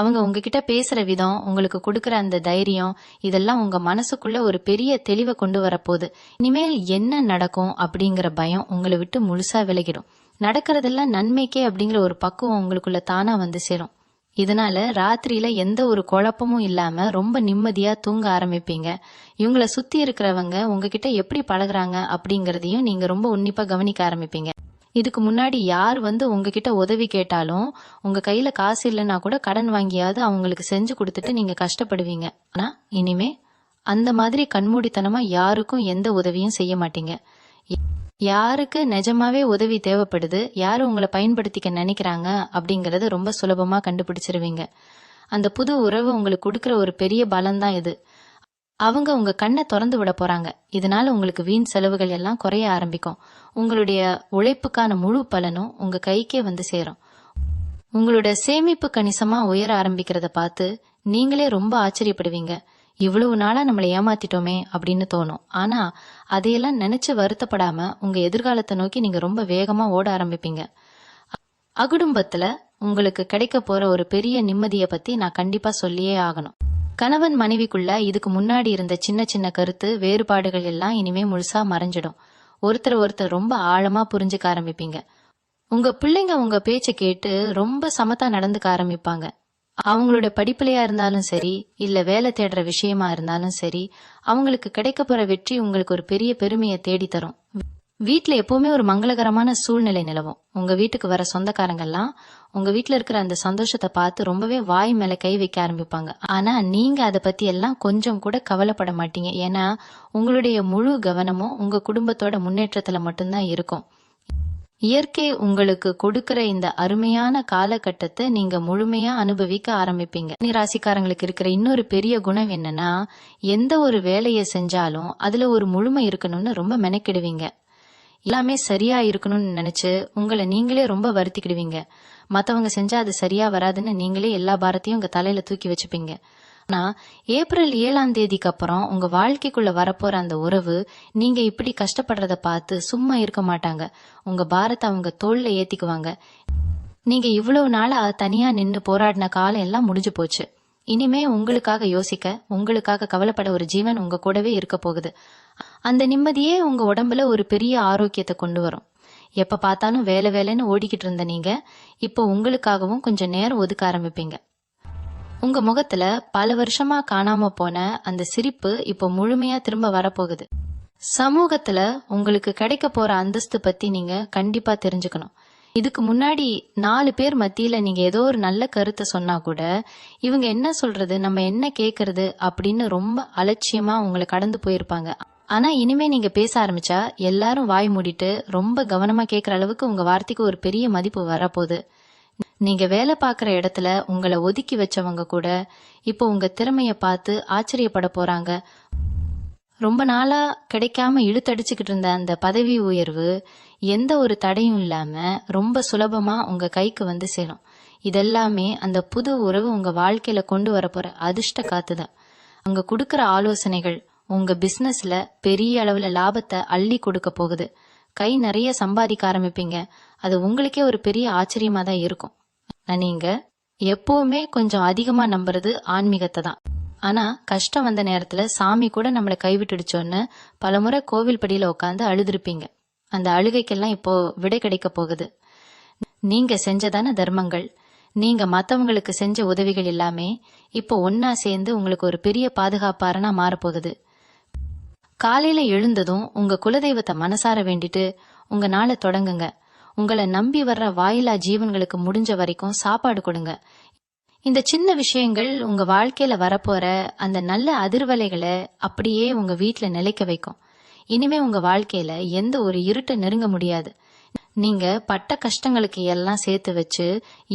அவங்க உங்ககிட்ட பேசுற விதம், உங்களுக்கு கொடுக்கற அந்த தைரியம், இதெல்லாம் உங்க மனசுக்குள்ள ஒரு பெரிய தெளிவை கொண்டு வரப்போகுது. இனிமேல் என்ன நடக்கும் அப்படிங்கிற பயம் உங்களை விட்டு முழுசா விலகிடும். நடக்கிறதெல்லாம் நன்மைக்கே அப்படிங்கிற ஒரு பக்குவம் உங்களுக்குள்ள தானா வந்து சேரும். இதனால ராத்திரியில எந்த ஒரு குழப்பமும் இல்லாம ரொம்ப நிம்மதியா தூங்க ஆரம்பிப்பீங்க. இவங்களை சுத்தி இருக்கிறவங்க உங்ககிட்ட எப்படி பழகுறாங்க அப்படிங்கறதையும் நீங்க ரொம்ப உன்னிப்பா கவனிக்க ஆரம்பிப்பீங்க. இதுக்கு முன்னாடி யார் வந்து உங்ககிட்ட உதவி கேட்டாலும் உங்க கையில காசு இல்லைன்னா கூட கடன் வாங்கியாவது அவங்களுக்கு செஞ்சு கொடுத்துட்டு நீங்க கஷ்டப்படுவீங்க. ஆனா இனிமே அந்த மாதிரி கண்மூடித்தனமா யாருக்கும் எந்த உதவியும் செய்ய மாட்டீங்க. யாருக்கு நிஜமாவே உதவி தேவைப்படுது, யாரு உங்களை பயன்படுத்திக்க நினைக்கிறாங்க அப்படிங்கறது ரொம்ப சுலபமா கண்டுபிடிச்சிருவீங்க. அந்த புது உறவு உங்களுக்கு கொடுக்கற ஒரு பெரிய பலம்தான் இது. அவங்க உங்க கண்ணை திறந்து விட போறாங்க. இதனால உங்களுக்கு வீண் செலவுகள் எல்லாம் குறைய ஆரம்பிக்கும். உங்களுடைய உழைப்புக்கான முழு பலனும் உங்க கைக்கே வந்து சேரும். உங்களோட சேமிப்பு கணிசமா உயர ஆரம்பிக்கிறத பார்த்து நீங்களே ரொம்ப ஆச்சரியப்படுவீங்க. இவ்வளவு நாளா நம்மளை ஏமாத்திட்டோமே அப்படின்னு தோணும். ஆனா அதையெல்லாம் நினைச்சு வருத்தப்படாம உங்க எதிர்காலத்தை நோக்கி நீங்க ரொம்ப வேகமா ஓட ஆரம்பிப்பீங்க. அகுடும்பத்துல உங்களுக்கு கிடைக்க போற ஒரு பெரிய நிம்மதியை பத்தி நான் கண்டிப்பா சொல்லியே ஆகணும். கணவன் மனைவிக்குள்ள இதுக்கு முன்னாடி இருந்த சின்ன சின்ன கருத்து வேறுபாடுகள் எல்லாம் இனிமே முழுசா மறைஞ்சிடும். ஒருத்தர் ரொம்ப ஆழமா புரிஞ்சுக்க ஆரம்பிப்பீங்க. உங்க பிள்ளைங்க உங்க பேச்ச கேட்டு ரொம்ப சமத்தா நடந்துக்க ஆரம்பிப்பாங்க. அவங்களோட படிப்புலையா இருந்தாலும் சரி, இல்ல வேலை தேடுற விஷயமா இருந்தாலும் சரி, அவங்களுக்கு கிடைக்க போற வெற்றி உங்களுக்கு ஒரு பெரிய பெருமையை தேடி தரும். வீட்ல எப்பவுமே ஒரு மங்களகரமான சூழ்நிலை நிலவும். உங்க வீட்டுக்கு வர சொந்தக்காரங்கெல்லாம் உங்க வீட்ல இருக்கிற அந்த சந்தோஷத்தை பார்த்து ரொம்பவே வாய் மேல கை வைக்க ஆரம்பிப்பாங்க. ஆனா நீங்க அதை பத்தி எல்லாம் கொஞ்சம் கூட கவலைப்பட மாட்டீங்க. ஏன்னா உங்களுடைய முழு கவனமும் உங்க குடும்பத்தோட முன்னேற்றத்துல மட்டும்தான் இருக்கும். இயற்கை உங்களுக்கு கொடுக்கிற இந்த அருமையான காலகட்டத்தை நீங்க முழுமையா அனுபவிக்க ஆரம்பிப்பீங்க. கன்னி ராசிக்காரங்களுக்கு இருக்கிற இன்னொரு பெரிய குணம் என்னன்னா, எந்த ஒரு வேலையை செஞ்சாலும் அதுல ஒரு முழுமை இருக்கணும்னு ரொம்ப மெனக்கிடுவீங்க. எல்லாமே சரியா இருக்கணும்னு நினைச்சு உங்களை நீங்களே ரொம்ப வருத்திக்கிடுவீங்க. மத்தவங்க செஞ்சா அது சரியா வராதுன்னு நீங்களே எல்லா பாரத்தையும் உங்க தலையில தூக்கி வச்சுப்பீங்க. ஆனா ஏப்ரல் 7ஆம் தேதிக்கு அப்புறம் உங்க வாழ்க்கைக்குள்ள வரப்போற அந்த உறவு நீங்க இப்படி கஷ்டப்படுறத பார்த்து சும்மா இருக்க மாட்டாங்க. உங்க பாரத்தை அவங்க தோள்ல ஏத்திக்குவாங்க. நீங்க இவ்வளவு நாளா தனியா நின்னு போராடின காலம் எல்லாம் முடிஞ்சு போச்சு. இனிமே உங்களுக்காக யோசிக்க, உங்களுக்காக கவலைப்பட ஒரு ஜீவன் உங்க கூடவே இருக்க போகுது. அந்த நிம்மதியே உங்க உடம்புல ஒரு பெரிய ஆரோக்கியத்தை கொண்டு வரும். எப்ப பார்த்தாலும் வேலை வேலைன்னு ஓடிக்கிட்டு இருந்த நீங்க இப்போ உங்களுக்காகவும் கொஞ்சம் நேரம் ஒதுக்க ஆரம்பிப்பீங்க. உங்க முகத்துல பல வருஷமா காணாம போன அந்த சிரிப்பு இப்போ முழுமையா திரும்ப வரப்போகுது. சமூகத்துல உங்களுக்கு கிடைக்க போற அந்தஸ்து பத்தி நீங்க கண்டிப்பா தெரிஞ்சுக்கணும். இதுக்கு முன்னாடி 4 பேர் மத்தியில நீங்க ஏதோ ஒரு நல்ல கருத்தை சொன்னா கூட இவங்க என்ன சொல்றது, நம்ம என்ன கேக்குறது அப்படின்னு ரொம்ப அலட்சியமா உங்களை கடந்து போயிருப்பாங்க. ஆனா இனிமே நீங்க பேச ஆரம்பிச்சா எல்லாரும் வாய் மூடிட்டு ரொம்ப கவனமா கேக்குற அளவுக்கு உங்க வார்த்தைக்கு ஒரு பெரிய மதிப்பு வரப்போகுது. நீங்க வேலை பார்க்குற இடத்துல உங்களை ஒதுக்கி வச்சவங்க கூட இப்போ உங்க திறமைய பார்த்து ஆச்சரியப்பட போறாங்க. ரொம்ப நாளா கிடைக்காம இழுத்தடிச்சுக்கிட்டு இருந்த அந்த பதவி உயர்வு எந்த ஒரு தடையும் இல்லாம ரொம்ப சுலபமா உங்க கைக்கு வந்து சேரும். இதெல்லாமே அந்த புது உறவு உங்க வாழ்க்கையில கொண்டு வரப்போற அதிர்ஷ்ட காத்துதான். அங்க கொடுக்கற ஆலோசனைகள் உங்க பிசினஸ்ல பெரிய அளவுல லாபத்தை அள்ளி கொடுக்க போகுது. கை நிறைய சம்பாதிக்க ஆரம்பிப்பீங்க. அது உங்களுக்கே ஒரு பெரிய ஆச்சரியமா தான் இருக்கும். நீங்க எப்பவுமே கொஞ்சம் அதிகமா நம்புறது ஆன்மீகத்தை தான். ஆனா கஷ்டம் வந்த நேரத்துல சாமி கூட நம்மளை கைவிட்டுடுச்சோன்னு பலமுறை கோவில் படியில உட்காந்து அழுதுருப்பீங்க. அந்த அழுகைக்கெல்லாம் இப்போ விடை கிடைக்க போகுது. நீங்க செஞ்சதான தர்மங்கள், நீங்க மத்தவங்களுக்கு செஞ்ச உதவிகள் எல்லாமே இப்போ ஒன்னா சேர்ந்து உங்களுக்கு ஒரு பெரிய பாதுகாப்பாரனா மாறப்போகுது. காலையில எழுந்ததும் உங்க குலதெய்வத்தை மனசார வேண்டிட்டு உங்க நாளை தொடங்குங்க. உங்களை நம்பி வர்ற வாயிலா ஜீவன்களுக்கு முடிஞ்ச வரைக்கும் சாப்பாடு கொடுங்க. இந்த சின்ன விஷயங்கள் உங்க வாழ்க்கையில வரப்போற அந்த நல்ல அதிர்வலைகளை அப்படியே உங்க வீட்டுல நிலைக்க வைக்கும். இனிமே உங்க வாழ்க்கையில எந்த ஒரு இருட்டை நெருங்க முடியாது. நீங்க பட்ட கஷ்டங்களுக்கு எல்லாம் சேர்த்து வச்சு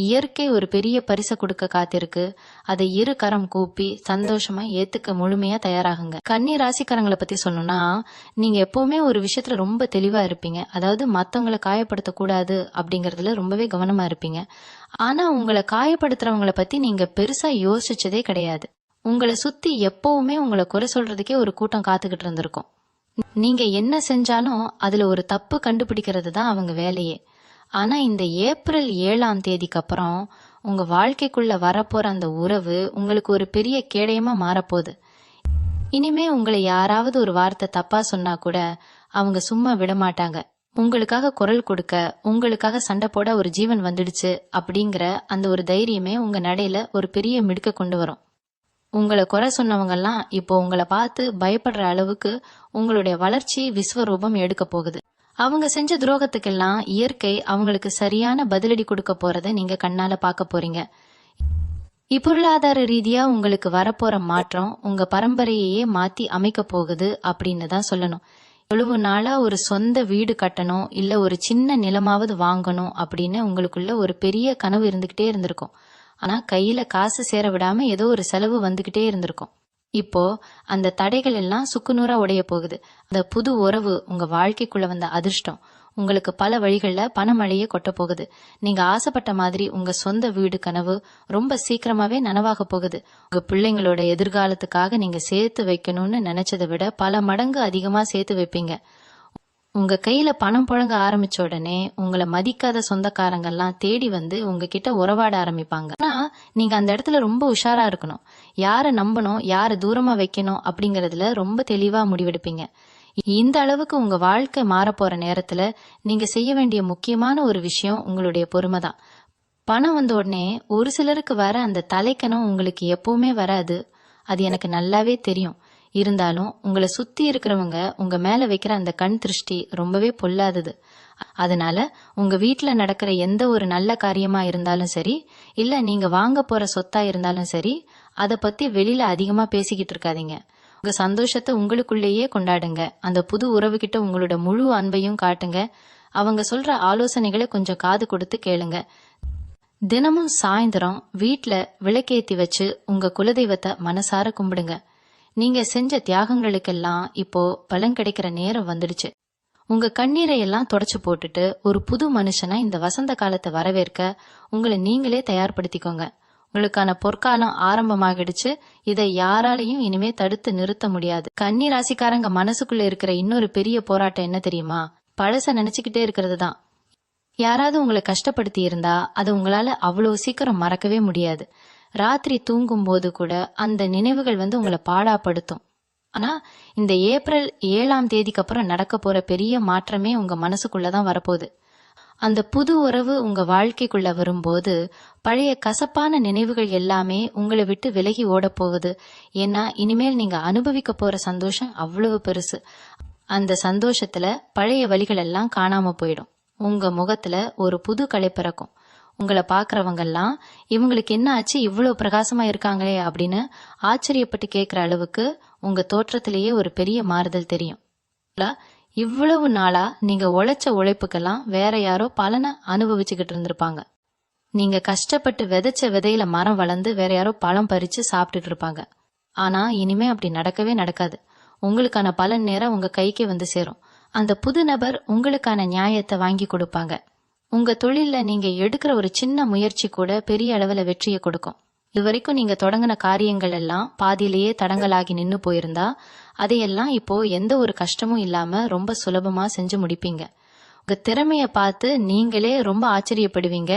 இயற்கை ஒரு பெரிய பரிசை கொடுக்க காத்திருக்கு. அதை இரு கரம் கூப்பி சந்தோஷமா ஏத்துக்க முழுமையா தயாராகுங்க. கன்னி ராசிக்காரங்களை பத்தி சொல்லணும்னா, நீங்க எப்பவுமே ஒரு விஷயத்துல ரொம்ப தெளிவா இருப்பீங்க. அதாவது மத்தவங்களை காயப்படுத்த கூடாது அப்படிங்கறதுல ரொம்பவே கவனமா இருப்பீங்க. ஆனா உங்களை காயப்படுத்துறவங்களை பத்தி நீங்க பெருசா யோசிச்சதே கிடையாது. உங்களை சுத்தி எப்பவுமே உங்களை குறை சொல்றதுக்கே ஒரு கூட்டம் காத்துக்கிட்டு இருந்திருக்கும். நீங்க என்ன செஞ்சாலும் அதுல ஒரு தப்பு கண்டுபிடிக்கிறது தான் அவங்க வேலையே. ஆனா இந்த ஏப்ரல் 7ஆம் தேதிக்கு அப்புறம் உங்க வாழ்க்கைக்குள்ள வரப்போற அந்த உறவு உங்களுக்கு ஒரு பெரிய கேடயமா மாறப்போகுது. இனிமே உங்களை யாராவது ஒரு வார்த்தை தப்பா சொன்னா கூட அவங்க சும்மா விட மாட்டாங்க. உங்களுக்காக குரல் கொடுக்க, உங்களுக்காக சண்டை போட ஒரு ஜீவன் வந்துடுச்சு அப்படிங்கிற அந்த ஒரு தைரியமே உங்க நடையில ஒரு பெரிய மிடுக்க கொண்டு வரும். உங்களை குறை சொன்னவங்கெல்லாம் இப்போ உங்களை பார்த்து பயப்படுற அளவுக்கு உங்களுடைய வளர்ச்சி விஸ்வரூபம் எடுக்க போகுது. அவங்க செஞ்ச துரோகத்துக்கெல்லாம் இயற்கை அவங்களுக்கு சரியான பதிலடி கொடுக்க போறத நீங்க கண்ணால பார்க்க போறீங்க. இப்பொருளாதார ரீதியா உங்களுக்கு வரப்போற மாற்றம் உங்க பரம்பரையே மாத்தி அமைக்க போகுது அப்படின்னு தான் சொல்லணும். எவ்வளவு நாளா ஒரு சொந்த வீடு கட்டணும், இல்ல ஒரு சின்ன நிலமாவது வாங்கணும் அப்படின்னு உங்களுக்குள்ள ஒரு பெரிய கனவு இருந்துகிட்டே இருந்திருக்கும். ஆனா கையில காசு சேர விடாம ஏதோ ஒரு செலவு வந்துகிட்டே இருந்திருக்கும். இப்போ அந்த தடைகள் எல்லாம் சுக்குநூறா உடைய போகுது. அந்த புது உறவு உங்க வாழ்க்கைக்குள்ள வந்த அதிர்ஷ்டம் உங்களுக்கு பல வழிகள்ல பணமழையே கொட்ட போகுது. நீங்க ஆசைப்பட்ட மாதிரி உங்க சொந்த வீடு கனவு ரொம்ப சீக்கிரமாவே நனவாக போகுது. உங்க பிள்ளைங்களோட எதிர்காலத்துக்காக நீங்க சேர்த்து வைக்கணும்னு நினைச்சதை விட பல மடங்கு அதிகமா சேர்த்து வைப்பீங்க. உங்க கையில பணம் புழங்க ஆரம்பிச்ச உடனே உங்களை மதிக்காத சொந்தக்காரங்கெல்லாம் தேடி வந்து உங்ககிட்ட உறவாட ஆரம்பிப்பாங்க. ஆனா நீங்க அந்த இடத்துல ரொம்ப உஷாரா இருக்கணும். யாரை நம்பணும், யாரை தூரமா வைக்கணும் அப்படிங்கறதுல ரொம்ப தெளிவா முடிவெடுப்பீங்க. இந்த அளவுக்கு உங்க வாழ்க்கை மாறப்போற நேரத்துல நீங்க செய்ய வேண்டிய முக்கியமான ஒரு விஷயம் உங்களுடைய பொறுமை தான். பணம் வந்த உடனே ஒரு சிலருக்கு வர அந்த தலைக்கணம் உங்களுக்கு எப்பவுமே வராது. அது எனக்கு நல்லாவே தெரியும். இருந்தாலும் உங்களை சுத்தி இருக்கிறவங்க உங்க மேல வைக்கிற அந்த கண் திருஷ்டி ரொம்பவே பொல்லாதது. அதனால உங்க வீட்டுல நடக்கிற எந்த ஒரு நல்ல காரியமா இருந்தாலும் சரி, இல்ல நீங்க வாங்க போற சொத்தா இருந்தாலும் சரி, அத பத்தி வெளியில அதிகமா பேசிக்கிட்டு இருக்காதீங்க. உங்க சந்தோஷத்தை உங்களுக்குள்ளேயே கொண்டாடுங்க. அந்த புது உறவுகிட்ட உங்களோட முழு அன்பையும் காட்டுங்க. அவங்க சொல்ற ஆலோசனைகளை கொஞ்சம் காது கொடுத்து கேளுங்க. தினமும் சாயந்தரம் வீட்ல விளக்கேத்தி வச்சு உங்க குலதெய்வத்தை மனசார கும்பிடுங்க. நீங்க செஞ்ச தியாகங்களுக்கெல்லாம் இப்போ பலன் கிடைக்கிற நேரம் வந்துடுச்சு. உங்க கண்ணீரை எல்லாம் தொடச்சு போட்டுட்டு ஒரு புது மனுஷனா இந்த வசந்த காலத்தை வரவேற்க உங்களை நீங்களே தயார்படுத்திக்கோங்க. உங்களுக்கான பொற்காலம் ஆரம்பமாகிடுச்சு. இதை யாராலையும் இனிமே தடுத்து நிறுத்த முடியாது. கன்னி ராசிக்காரங்க மனசுக்குள்ள இருக்கிற இன்னொரு பெரிய போராட்டம் என்ன தெரியுமா? பழச நினைச்சுக்கிட்டே இருக்கிறது தான். யாராவது உங்களை கஷ்டப்படுத்தி இருந்தா அதை உங்களால அவ்வளவு சீக்கிரம் மறக்கவே முடியாது. ராத்திரி தூங்கும் போது கூட அந்த நினைவுகள் உங்களை பாடாப்படுத்தும். ஆனா இந்த ஏப்ரல் 7ஆம் தேதிக்கு அப்புறம் நடக்க போற பெரிய மாற்றமே உங்க மனசுக்குள்ளதான் வரப்போகுது. அந்த புது உறவு உங்க வாழ்க்கைக்குள்ள வரும்போது பழைய கசப்பான நினைவுகள் எல்லாமே உங்களை விட்டு விலகி ஓட போகுது. ஏன்னா இனிமேல் நீங்க அனுபவிக்க போற சந்தோஷம் அவ்வளவு பெருசு. அந்த சந்தோஷத்துல பழைய வலிகள் எல்லாம் காணாம போயிடும். உங்க முகத்துல ஒரு புது களை பிறக்கும். உங்களை பாக்குறவங்க எல்லாம் இவங்களுக்கு என்ன ஆச்சு, இவ்வளவு பிரகாசமா இருக்காங்களே அப்படின்னு ஆச்சரியப்பட்டு கேட்கிற அளவுக்கு உங்க தோற்றத்திலேயே ஒரு பெரிய மாறுதல் தெரியும். இவ்வளவு நாளா நீங்க உழைச்ச உழைப்புக்கெல்லாம் வேற யாரோ பலனை அனுபவிச்சுக்கிட்டு இருந்திருப்பாங்க. நீங்க கஷ்டப்பட்டு விதைச்ச விதையில மரம் வளர்ந்து வேற யாரோ பழம் பறிச்சு சாப்பிட்டுட்டு இருப்பாங்க. ஆனா இனிமே அப்படி நடக்கவே நடக்காது. உங்களுக்கான பலன் நேரம் உங்க கைக்கு வந்து சேரும். அந்த புது நபர் உங்களுக்கான நியாயத்தை வாங்கி கொடுப்பாங்க. உங்க தொழில்ல நீங்க எடுக்கிற ஒரு சின்ன முயற்சி கூட பெரிய அளவுல வெற்றியை கொடுக்கும். இதுவரைக்கும் நீங்க தொடங்கின காரியங்கள் எல்லாம் பாதியிலேயே தடங்கலாகி நின்னு போயிருந்தா அதையெல்லாம் இப்போ எந்த ஒரு கஷ்டமும் இல்லாம ரொம்ப சுலபமா செஞ்சு முடிப்பீங்க. உங்க திறமைய பார்த்து நீங்களே ரொம்ப ஆச்சரியப்படுவீங்க.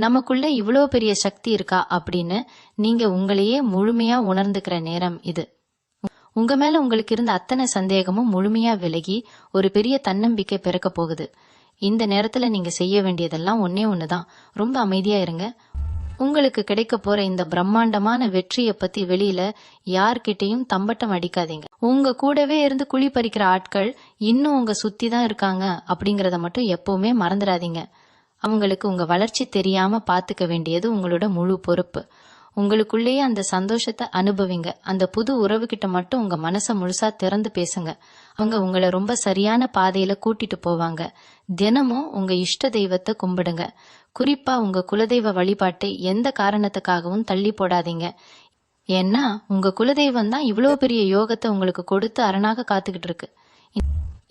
நமக்குள்ள இவ்வளோ பெரிய சக்தி இருக்கா அப்படின்னு நீங்க உங்களையே முழுமையா உணர்ந்துக்கிற நேரம் இது. உங்க மேல உங்களுக்கு இருந்த அத்தனை சந்தேகமும் முழுமையா விலகி ஒரு பெரிய தன்னம்பிக்கை பிறக்க போகுது. இந்த நேரத்துல நீங்க செய்ய வேண்டியதெல்லாம் ஒன்னே ஒண்ணுதான். ரொம்ப அமைதியா இருங்க. உங்களுக்கு கிடைக்க போற இந்த பிரம்மாண்டமான வெற்றியை பத்தி வெளியில யார்கிட்டையும் தம்பட்டம் அடிக்காதீங்க. உங்க கூடவே இருந்து குழி பறிக்கிற ஆட்கள் இன்னும் உங்க சுத்தி தான் இருக்காங்க அப்படிங்கறத மட்டும் எப்பவுமே மறந்துடாதீங்க. அவங்களுக்கு உங்க வளர்ச்சி தெரியாம பாத்துக்க வேண்டியது உங்களோட முழு பொறுப்பு. உங்களுக்குள்ளேயே அந்த சந்தோஷத்தை அனுபவிங்க. அந்த புது உறவு கிட்ட மட்டும் உங்க மனசை முழுசா திறந்து பேசுங்க. அவங்க உங்களை ரொம்ப சரியான பாதையில கூட்டிட்டு போவாங்க. தினமும் உங்க இஷ்ட தெய்வத்தை கும்பிடுங்க. குறிப்பா உங்க குலதெய்வ வழிபாட்டை எந்த காரணத்துக்காகவும் தள்ளி போடாதீங்க. ஏன்னா உங்க குலதெய்வம் தான் இவ்வளவு பெரிய யோகத்தை உங்களுக்கு கொடுத்து அரணாக காத்துக்கிட்டு இருக்கு.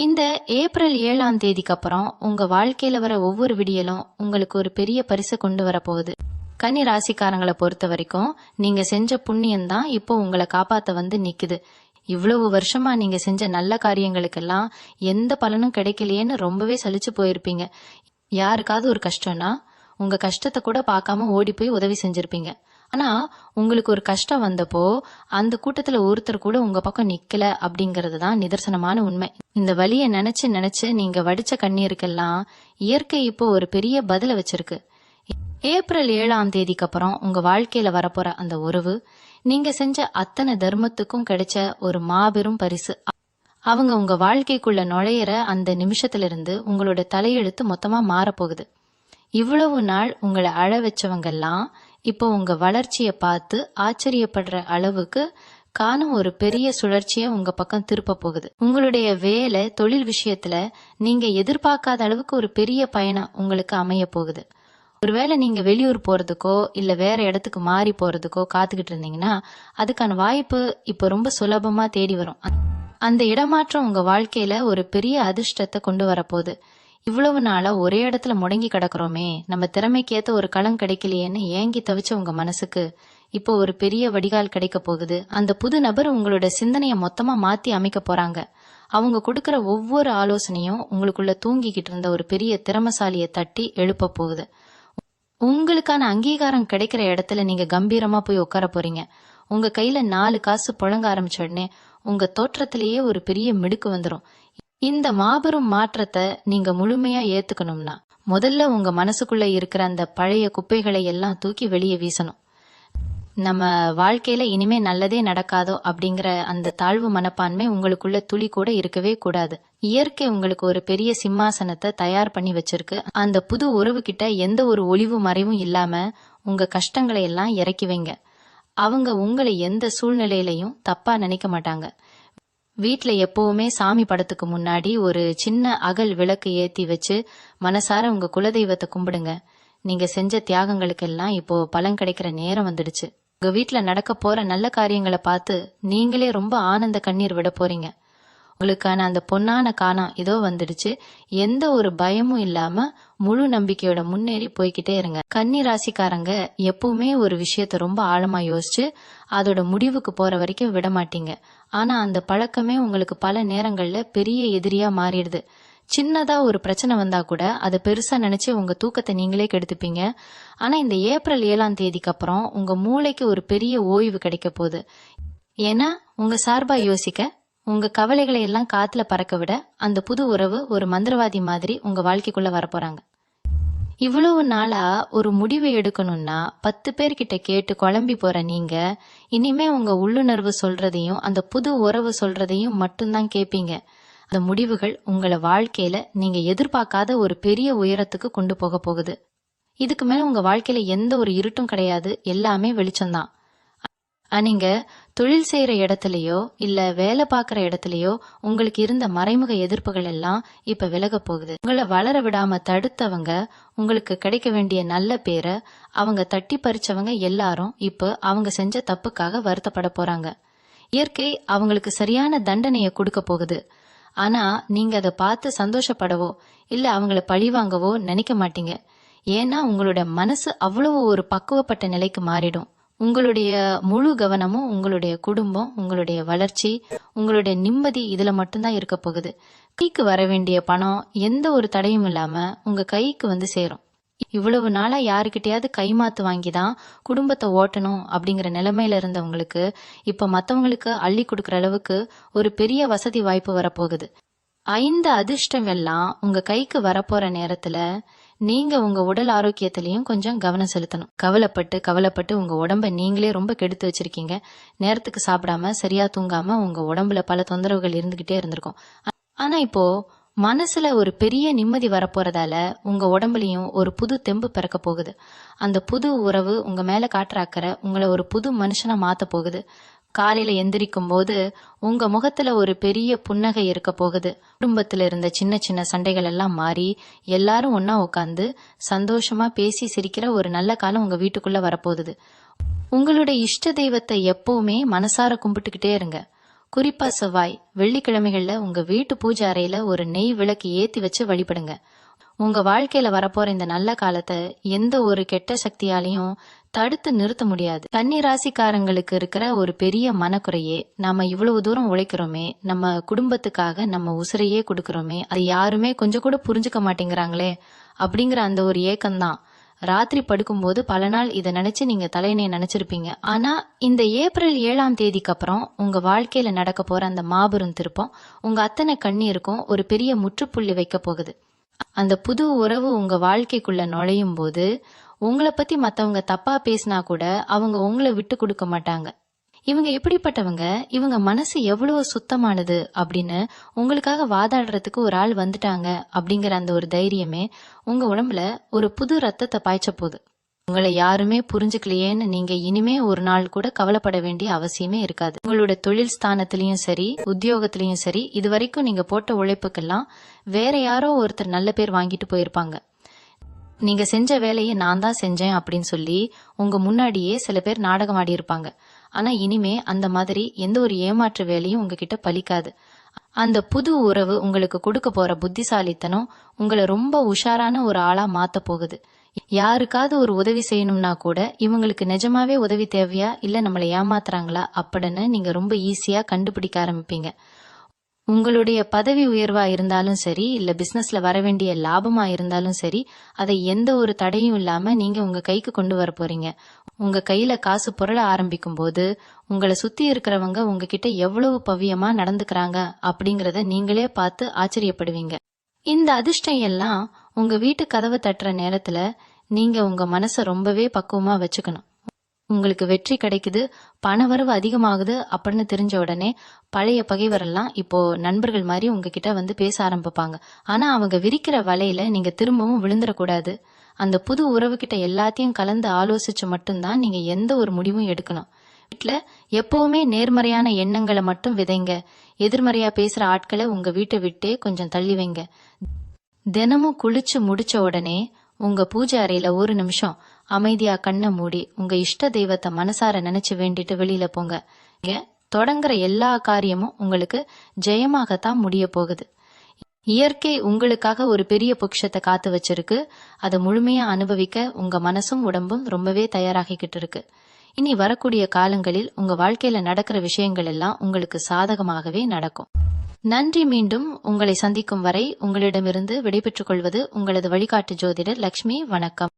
இந்த ஏப்ரல் 7ஆம் தேதிக்கு அப்புறம் உங்க வாழ்க்கையில வர ஒவ்வொரு விடியலும் உங்களுக்கு ஒரு பெரிய பரிசை கொண்டு வர போகுது. கன்னி ராசிக்காரங்களை பொறுத்த வரைக்கும் நீங்க செஞ்ச புண்ணியம் தான் இப்போ உங்களை காப்பாத்த வந்து நிக்குது. இவ்வளவு வருஷமா நீங்க செஞ்ச நல்ல காரியங்களுக்கெல்லாம் எந்த பலனும் கிடைக்கலையேன்னு ரொம்பவே சலிச்சு போயிருப்பீங்க. யாருக்காவது ஒரு கஷ்டம்னா உங்க கஷ்டத்தை கூட பார்க்காம ஓடி போய் உதவி செஞ்சிருப்பீங்க. ஆனா உங்களுக்கு ஒரு கஷ்டம் வந்தப்போ அந்த கூட்டத்துல ஒருத்தர் கூட உங்க பக்கம் நிக்கல அப்படிங்கறது தான் நிதர்சனமான உண்மை. இந்த வலியை நினைச்சு நினைச்சு நீங்க வடிச்ச கண்ணீருக்கெல்லாம் இயற்கை இப்போ ஒரு பெரிய பதில வச்சிருக்கு. ஏப்ரல் 7ஆம் தேதிக்கு அப்புறம் உங்க வாழ்க்கையில வரப்போற அந்த உறவு நீங்க செஞ்ச அத்தனை தர்மத்துக்கும் கிடைச்ச ஒரு மாபெரும் பரிசு. அவங்க உங்க வாழ்க்கைக்குள்ள நுழையிற அந்த நிமிஷத்துல இருந்து உங்களோட தலையெழுத்து மொத்தமா மாறப்போகுது. இவ்வளவு நாள் உங்களை அழ வச்சவங்கெல்லாம் இப்போ உங்க வளர்ச்சியை பார்த்து ஆச்சரியப்படுற அளவுக்கு காணும் ஒரு பெரிய சுழற்சிய உங்க பக்கம் திருப்ப போகுது. உங்களுடைய வேலை தொழில் விஷயத்துல நீங்க எதிர்பார்க்காத அளவுக்கு ஒரு பெரிய பயணம் உங்களுக்கு அமைய போகுது. ஒருவேளை நீங்க வெளியூர் போறதுக்கோ இல்ல வேற இடத்துக்கு மாறி போறதுக்கோ காத்துக்கிட்டு இருந்தீங்கன்னா அதுக்கான வாய்ப்பு இப்ப ரொம்ப சுலபமா தேடி வரும். அந்த இடமாற்றம் உங்க வாழ்க்கையில ஒரு பெரிய அதிர்ஷ்டத்தை கொண்டு வரப்போகுது. இவ்வளவு நாளா ஒரே இடத்துல முடங்கி கிடக்குறோமே, நம்ம திறமைக்கு ஏத்த ஒரு களம் கிடைக்கலையேன்னு ஏங்கி தவிச்ச உங்க மனசுக்கு இப்போ ஒரு பெரிய வடிகால் கிடைக்க போகுது. அந்த புது நபர் உங்களோட சிந்தனைய மொத்தமா மாத்தி அமைக்க போறாங்க. அவங்க கொடுக்கிற ஒவ்வொரு ஆலோசனையும் உங்களுக்குள்ள தூங்கிக்கிட்டு இருந்த ஒரு பெரிய திறமசாலியை தட்டி எழுப்ப போகுது. உங்களுக்கான அங்கீகாரம் கிடைக்கிற இடத்துல நீங்க கம்பீரமா போய் உட்கார போறீங்க. உங்க கையில 4 காசு புழங்க ஆரம்பிச்ச உடனே உங்க தோற்றத்திலேயே ஒரு பெரிய மிடுக்கு வந்துடும். இந்த மாபெரும் மாற்றத்தை நீங்க முழுமையா ஏத்துக்கணும்னா முதல்ல உங்க மனசுக்குள்ள இருக்கிற அந்த பழைய குப்பைகளை எல்லாம் தூக்கி வெளியே வீசணும். நம்ம வாழ்க்கையில இனிமே நல்லதே நடக்காதோ அப்படிங்கிற அந்த தாழ்வு மனப்பான்மை உங்களுக்குள்ள துளி கூட இருக்கவே கூடாது. இயற்கை உங்களுக்கு ஒரு பெரிய சிம்மாசனத்தை தயார் பண்ணி வச்சிருக்கு. அந்த புது உறவு கிட்ட எந்த ஒரு ஒளிவு மறைவும் இல்லாம உங்க கஷ்டங்களை எல்லாம் இறக்கி வைங்க. அவங்க உங்களை எந்த சூழ்நிலையிலையும் தப்பா நினைக்க மாட்டாங்க. வீட்ல எப்பவுமே சாமி படத்துக்கு முன்னாடி ஒரு சின்ன அகல் விளக்கு ஏத்தி வச்சு மனசார உங்க குலதெய்வத்தை கும்பிடுங்க. நீங்க செஞ்ச தியாகங்களுக்கெல்லாம் இப்போ பலன் கிடைக்கிற நேரம் வந்துடுச்சு. உங்க வீட்ல நடக்க போற நல்ல காரியங்களை பார்த்து நீங்களே ரொம்ப ஆனந்த கண்ணீர் விட போறீங்க. உங்களுக்கான அந்த பொன்னான காலம் இதோ வந்துடுச்சு. எந்த ஒரு பயமும் இல்லாம முழு நம்பிக்கையோட முன்னேறி போய்கிட்டே இருங்க. கன்னி ராசிக்காரங்க எப்பவுமே ஒரு விஷயத்த ரொம்ப ஆழமா யோசிச்சு அதோட முடிவுக்கு போற வரைக்கும் விட மாட்டீங்க. ஆனா அந்த பழக்கமே உங்களுக்கு பல நேரங்கள்ல பெரிய எதிரியா மாறிடுது. சின்னதா ஒரு பிரச்சனை வந்தா கூட அதை பெருசா நினைச்சு உங்க தூக்கத்தை நீங்களே கெடுத்துப்பீங்க. ஆனா இந்த ஏப்ரல் 7ஆம் தேதிக்கு அப்புறம் உங்க மூளைக்கு ஒரு பெரிய ஓய்வு கிடைக்க போகுது. ஏன்னா உங்க சார்பா யோசிக்க, உங்க கவலைகளை எல்லாம் காத்துல பறக்க விட அந்த புது உறவு ஒரு மந்திரவாதி மாதிரி உங்க வாழ்க்கைக்குள்ள வரப்போறாங்க. இவ்வளவு நாளா ஒரு முடிவு எடுக்கணும்னா 10 பேர்கிட்ட கேட்டு குழம்பி போற நீங்க இனிமே உங்க உள்ளுணர்வு சொல்றதையும் அந்த புது உறவு சொல்றதையும் மட்டும்தான் கேட்பீங்க. அந்த முடிவுகள் உங்களை வாழ்க்கையில நீங்க எதிர்பார்க்காத ஒரு பெரிய உயரத்துக்கு கொண்டு போக போகுது. இதுக்கு மேல உங்க வாழ்க்கையில எந்த ஒரு இருட்டும் கிடையாது, எல்லாமே வெளிச்சம்தான். நீங்க தொழில் செய்யற இடத்துலயோ இல்ல வேலை பார்க்கற இடத்துலயோ உங்களுக்கு இருந்த மறைமுக எதிர்ப்புகள் எல்லாம் இப்ப விலக போகுது. உங்களை வளர விடாம தடுத்தவங்க, உங்களுக்கு கிடைக்க வேண்டிய நல்ல பேரை அவங்க தட்டி பறிச்சவங்க எல்லாரும் இப்ப அவங்க செஞ்ச தப்புக்காக வருத்தப்பட போறாங்க. இயற்கை அவங்களுக்கு சரியான தண்டனையை கொடுக்க போகுது. ஆனா நீங்க அதை பார்த்து சந்தோஷப்படவோ இல்ல அவங்கள பழிவாங்கவோ நினைக்க மாட்டீங்க. ஏன்னா உங்களோட மனசு அவ்வளவு ஒரு பக்குவப்பட்ட நிலைக்கு மாறிடும். உங்களுடைய முழு கவனமும் உங்களுடைய குடும்பம், உங்களுடைய வளர்ச்சி, உங்களுடைய நிம்மதி இதுல மட்டும்தான் இருக்க போகுது. கைக்கு வர வேண்டிய பணம் எந்த ஒரு தடையும் இல்லாம உங்க கைக்கு வந்து சேரும். இவ்வளவு நாளா யாருக்கிட்டையாவது கைமாத்து வாங்கிதான் குடும்பத்தை ஓட்டணும் அப்படிங்கிற நிலைமையில இருந்தவங்களுக்கு இப்ப மத்தவங்களுக்கு அள்ளி கொடுக்கற அளவுக்கு ஒரு பெரிய வசதி வாய்ப்பு வரப்போகுது. 5 அதிர்ஷ்டம் எல்லாம் உங்க கைக்கு வரப்போற நேரத்துல நீங்க உங்க உடல் ஆரோக்கியத்திலையும் கொஞ்சம் கவனம் செலுத்தணும். கவலைப்பட்டு உங்க உடம்ப நீங்களே ரொம்ப கெடுத்து வச்சிருக்கீங்க. நேரத்துக்கு சாப்பிடாம சரியா தூங்காம உங்க உடம்புல பல தொந்தரவுகள் இருந்துகிட்டே இருந்திருக்கும். ஆனா இப்போ மனசுல ஒரு பெரிய நிம்மதி வரப்போறதால உங்க உடம்புலயும் ஒரு புது தெம்பு பிறக்க போகுது. அந்த புது உறவு உங்க மேல காட்டுற அக்கறை உங்களை ஒரு புது மனுஷனா மாத்த போகுது. காலையில எந்திரிக்கும் போது உங்க முகத்துல ஒரு பெரிய புன்னகை இருக்க போகுது. குடும்பத்துல இருந்த சின்ன சின்ன சண்டைகள் எல்லாம் மாறி எல்லாரும் ஒன்னா உட்காந்து சந்தோஷமா பேசி சிரிக்கிற ஒரு நல்ல காலம் உங்க வீட்டுக்குள்ள வரப்போகுது. உங்களுடைய இஷ்ட தெய்வத்தை எப்பவுமே மனசார கும்பிட்டுக்கிட்டே இருங்க. குறிப்பா செவ்வாய், வெள்ளிக்கிழமைகள்ல உங்க வீட்டு பூஜை அறையில ஒரு நெய் விளக்கு ஏத்தி வச்சு வழிபடுங்க. உங்க வாழ்க்கையில வரப்போற இந்த நல்ல காலத்தை எந்த ஒரு கெட்ட சக்தியாலையும் தடுத்து நிறுத்த முடியாது. கன்னி ராசிக்காரங்களுக்கு இருக்கிற ஒரு பெரிய மனக்குறையே, நாம இவ்வளவு தூரம் உழைக்கிறோமே, நம்ம குடும்பத்துக்காக நம்ம உசுரையே கொடுக்கறோமே, அது யாருமே கொஞ்சம் கூட புரிஞ்சுக்க மாட்டேங்கிறாங்களே அப்படிங்கிற அந்த ஒரு ஏக்கம்தான். ராத்திரி படுக்கும்போது பல நாள் இதை நினைச்சு நீங்க தலையணைய நினைச்சிருப்பீங்க. ஆனா இந்த ஏப்ரல் 7ஆம் தேதிக்கு அப்புறம் உங்க வாழ்க்கையில நடக்க போற அந்த மாபெரும் திருப்பம் உங்க அத்தனை கண்ணீருக்கும் ஒரு பெரிய முற்றுப்புள்ளி வைக்க போகுது. அந்த புது உறவு உங்க வாழ்க்கைக்குள்ள நுழையும் போது உங்களை பத்தி மத்தவங்க தப்பா பேசினா கூட அவங்க உங்களை விட்டு கொடுக்க மாட்டாங்க. இவங்க எப்படிப்பட்டவங்க, இவங்க மனசு எவ்வளவு சுத்தமானது அப்படின்னு உங்களுக்காக வாதாடுறதுக்கு ஒரு ஆள் வந்துட்டாங்க அப்படிங்கிற அந்த ஒரு தைரியமே உங்க உடம்புல ஒரு புது ரத்தத்தை பாய்ச்ச போகுது. உங்களை யாருமே புரிஞ்சுக்கலையேன்னு நீங்க இனிமே ஒரு நாள் கூட கவலைப்பட வேண்டிய அவசியமே இருக்காது. உங்களோட தொழில் ஸ்தானத்திலயும் சரி, உத்தியோகத்திலயும் சரி, இது வரைக்கும் நீங்க போட்ட உழைப்புக்கெல்லாம் வேற யாரோ ஒருத்தர் நல்ல பேர் வாங்கிட்டு போயிருப்பாங்க. நீங்க செஞ்ச வேலையை நான் தான் செஞ்சேன் அப்படின்னு சொல்லி உங்க முன்னாடியே சில பேர் நாடகம் ஆடி இருப்பாங்க. ஆனா இனிமே அந்த மாதிரி எந்த ஒரு ஏமாற்று வேலையும் உங்ககிட்ட பலிக்காது. அந்த புது உறவு உங்களுக்கு கொடுக்க போற புத்திசாலித்தனம் உங்களை ரொம்ப உஷாரான ஒரு ஆளா மாத்த போகுது. யாருக்காவது ஒரு உதவி செய்யணும்னா கூட இவங்களுக்கு நிஜமாவே உதவி தேவையா இல்ல நம்மளை ஏமாத்துறாங்களா அப்படின்னு நீங்க ரொம்ப ஈஸியா கண்டுபிடிக்க ஆரம்பிப்பீங்க. உங்களுடைய பதவி உயர்வா இருந்தாலும் சரி, இல்ல பிசினஸ்ல வர வேண்டிய லாபமா இருந்தாலும் சரி, அதை எந்த ஒரு தடையும் இல்லாம நீங்க உங்க கைக்கு கொண்டு வர போறீங்க. உங்க கையில காசு புரள ஆரம்பிக்கும் போது உங்களை சுத்தி இருக்கிறவங்க உங்ககிட்ட எவ்வளவு பவ்யமா நடந்துக்கிறாங்க அப்படிங்கறத நீங்களே பார்த்து ஆச்சரியப்படுவீங்க. இந்த அதிர்ஷ்டம் எல்லாம் உங்க வீட்டு கதவை தட்டுற நேரத்துல நீங்க உங்க மனசை ரொம்பவே பக்குவமா வச்சுக்கணும். உங்களுக்கு வெற்றி கிடைக்குது, பணவரவு அதிகமாகுது அப்படின்னு தெரிஞ்ச உடனே பழைய பகைவரெல்லாம் இப்போ நண்பர்கள் மாதிரி உங்ககிட்ட வந்து பேச ஆரம்பிப்பாங்க. ஆனா அவங்க விரிக்கிற வலையில நீங்க திரும்பவும் விழுந்துடக்கூடாது. அந்த புது உறவுகிட்ட எல்லாத்தையும் கலந்து ஆலோசிச்சு மட்டும்தான் நீங்க எந்த ஒரு முடிவும் எடுக்கணும். வீட்டுல எப்பவுமே நேர்மறையான எண்ணங்களை மட்டும் விதைங்க. எதிர்மறையா பேசுற ஆட்களை உங்க வீட்டை விட்டே கொஞ்சம் தள்ளி வைங்க. தினமும் குளிச்சு முடிச்ச உடனே உங்க பூஜை அறையில ஒரு நிமிஷம் அமைதியா கண்ணை மூடி உங்க இஷ்ட தெய்வத்தை மனசார நினைச்சு வேண்டிட்டு வெளியில போங்க. இங்க தொடங்குற எல்லா காரியமும் உங்களுக்கு ஜெயமாகத்தான் முடிய போகுது. இயற்கை உங்களுக்காக ஒரு பெரிய பொக்கிஷத்தை காத்து வச்சிருக்கு. அதை முழுமையா அனுபவிக்க உங்க மனசும் உடம்பும் ரொம்பவே தயாராகிக்கிட்டு இருக்கு. இனி வரக்கூடிய காலங்களில் உங்க வாழ்க்கையில நடக்கிற விஷயங்கள் எல்லாம் உங்களுக்கு சாதகமாகவே நடக்கும். நன்றி. மீண்டும் உங்களை சந்திக்கும் வரை உங்களிடமிருந்து விடைபெற்றுக் கொள்வது உங்களது வழிகாட்டு ஜோதிடர் லக்ஷ்மி. வணக்கம்.